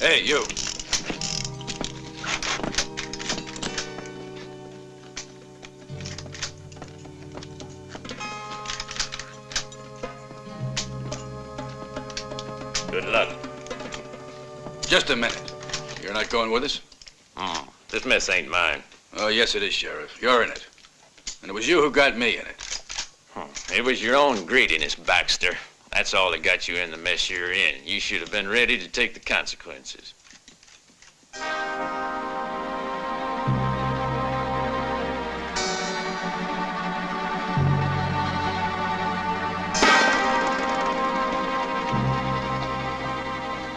Hey, you. Good luck. Just a minute. You're not going with us? This mess ain't mine. Oh, yes, it is, Sheriff. You're in it. And it was you who got me in it. It was your own greediness, Baxter. That's all that got you in the mess you're in. You should have been ready to take the consequences.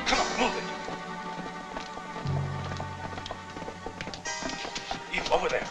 Come on, move it. You over there.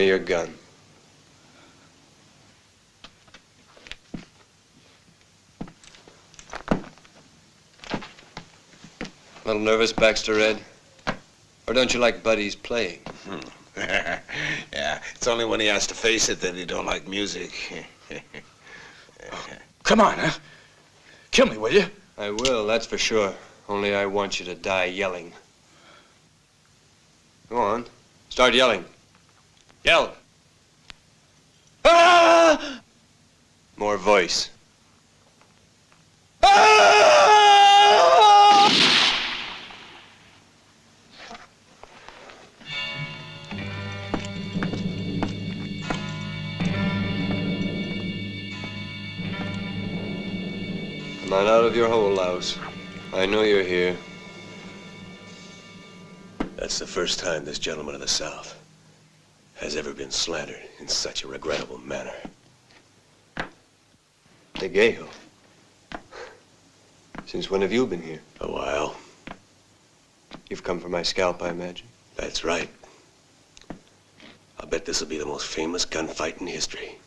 me your gun. A little nervous, Baxter Red? Or don't you like buddies playing? Yeah, it's only when he has to face it that he don't like music. Come on, huh? Kill me, will you? I will, that's for sure. Only I want you to die yelling. Go on. Start yelling. Yell. Ah! More voice. Ah! Come on out of your hole, louse. I know you're here. That's the first time this gentleman of the South has ever been slandered in such a regrettable manner. DeGayo. Since when have you been here? A while. You've come for my scalp, I imagine? That's right. I'll bet this will be the most famous gunfight in history.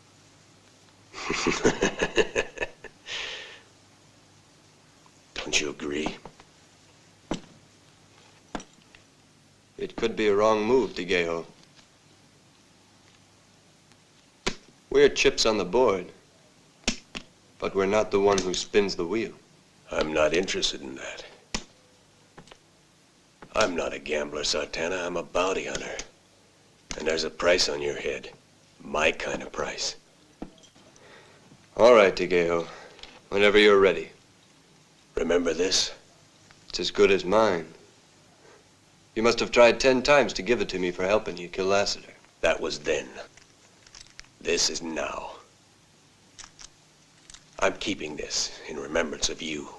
Don't you agree? It could be a wrong move, DeGayo. We're chips on the board, but we're not the one who spins the wheel. I'm not interested in that. I'm not a gambler, Sartana. I'm a bounty hunter. And there's a price on your head. My kind of price. All right, DeGayo. Whenever you're ready. Remember this? It's as good as mine. You must have tried 10 times to give it to me for helping you kill Lassiter. That was then. This is now. I'm keeping this in remembrance of you.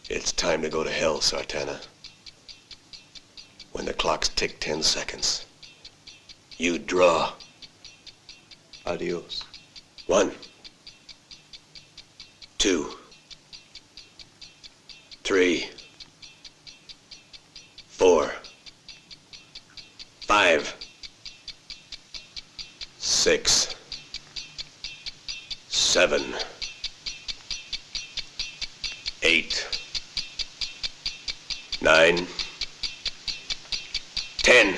It's time to go to hell, Sartana. When the clocks tick 10 seconds, you draw. Adios. 1, 2, 3, 4, 5, 6, 7, 8, 9, 10.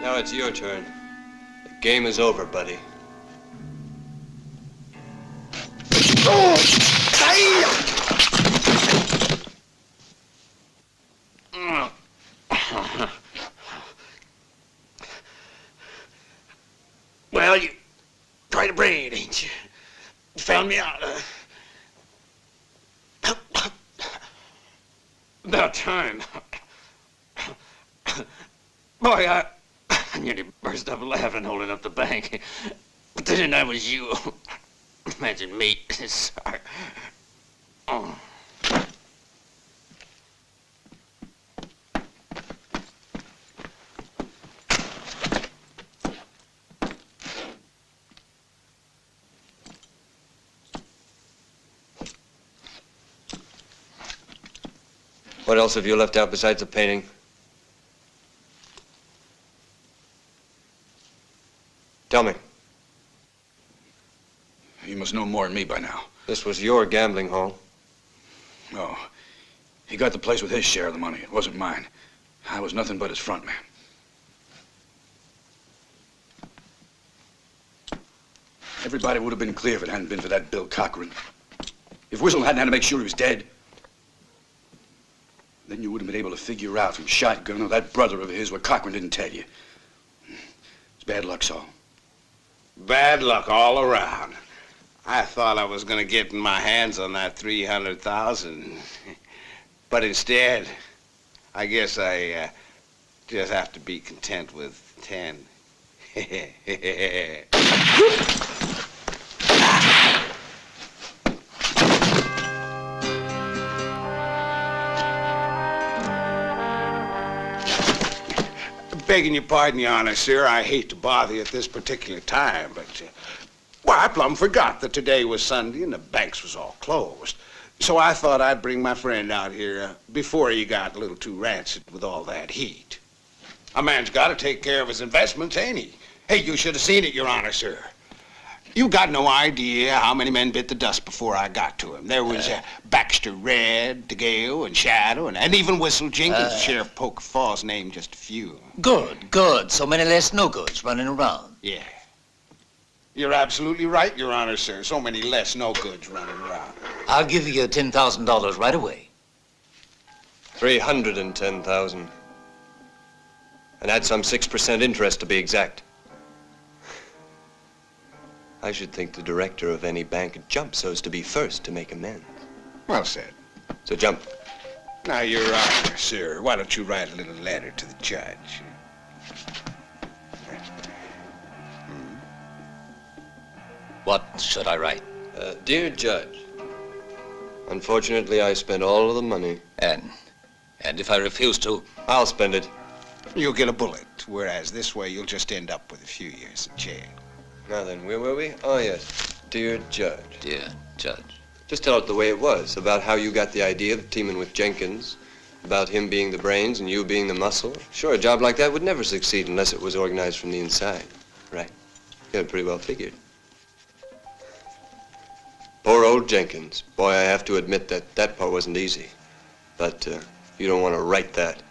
Now it's your turn. The game is over, buddy. Well, you tried to bring it, ain't you? You found me out. About time. Boy, I nearly burst up laughing holding up the bank. But then I was you. Imagine me. Sorry. Oh. What else have you left out besides the painting? Tell me. You must know more than me by now. This was your gambling hall. Oh, he got the place with his share of the money. It wasn't mine. I was nothing but his front man. Everybody would have been clear if it hadn't been for that Bill Cochran. If Whistle hadn't had to make sure he was dead, then you would have been able to figure out from Shotgun or that brother of his what Cochran didn't tell you. It's bad luck, Saul. Bad luck all around. I thought I was gonna get my hands on that 300,000. But instead, I guess I just have to be content with 10. Begging your pardon, Your Honor, sir, I hate to bother you at this particular time, but, well, I plumb forgot that today was Sunday and the banks was all closed. So I thought I'd bring my friend out here before he got a little too rancid with all that heat. A man's got to take care of his investments, ain't he? Hey, you should have seen it, Your Honor, sir. You got no idea how many men bit the dust before I got to him. There was Baxter Red, DeGale, and Shadow, and even Whistle Jenkins, Sheriff Poker Falls, named just a few. Good, good. So many less no-goods running around. Yeah. You're absolutely right, Your Honor, sir. So many less no-goods running around. I'll give you $10,000 right away. 310,000. And add some 6% interest to be exact. I should think the director of any bank would jump so as to be first to make amends. Well said. So jump. Now, Your Honor, sir, why don't you write a little letter to the judge? What should I write? Dear Judge, unfortunately, I spent all of the money. And if I refuse to? I'll spend it. You'll get a bullet, whereas this way you'll just end up with a few years in jail. Now then, where were we? Oh, yes. Dear Judge. Dear Judge. Just tell it the way it was, about how you got the idea of teaming with Jenkins, about him being the brains and you being the muscle. Sure, a job like that would never succeed unless it was organized from the inside. Right. You had it pretty well figured. Poor old Jenkins. Boy, I have to admit that part wasn't easy. But you don't want to write that.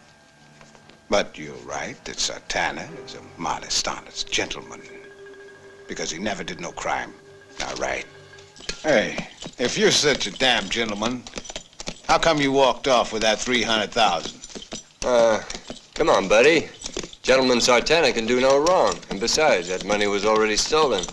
But you're right that Santana is a modest, honest gentleman. Because he never did no crime. All right. Hey, if you're such a damn gentleman, how come you walked off with that 300,000? Come on, buddy. Gentleman Santana can do no wrong. And besides, that money was already stolen.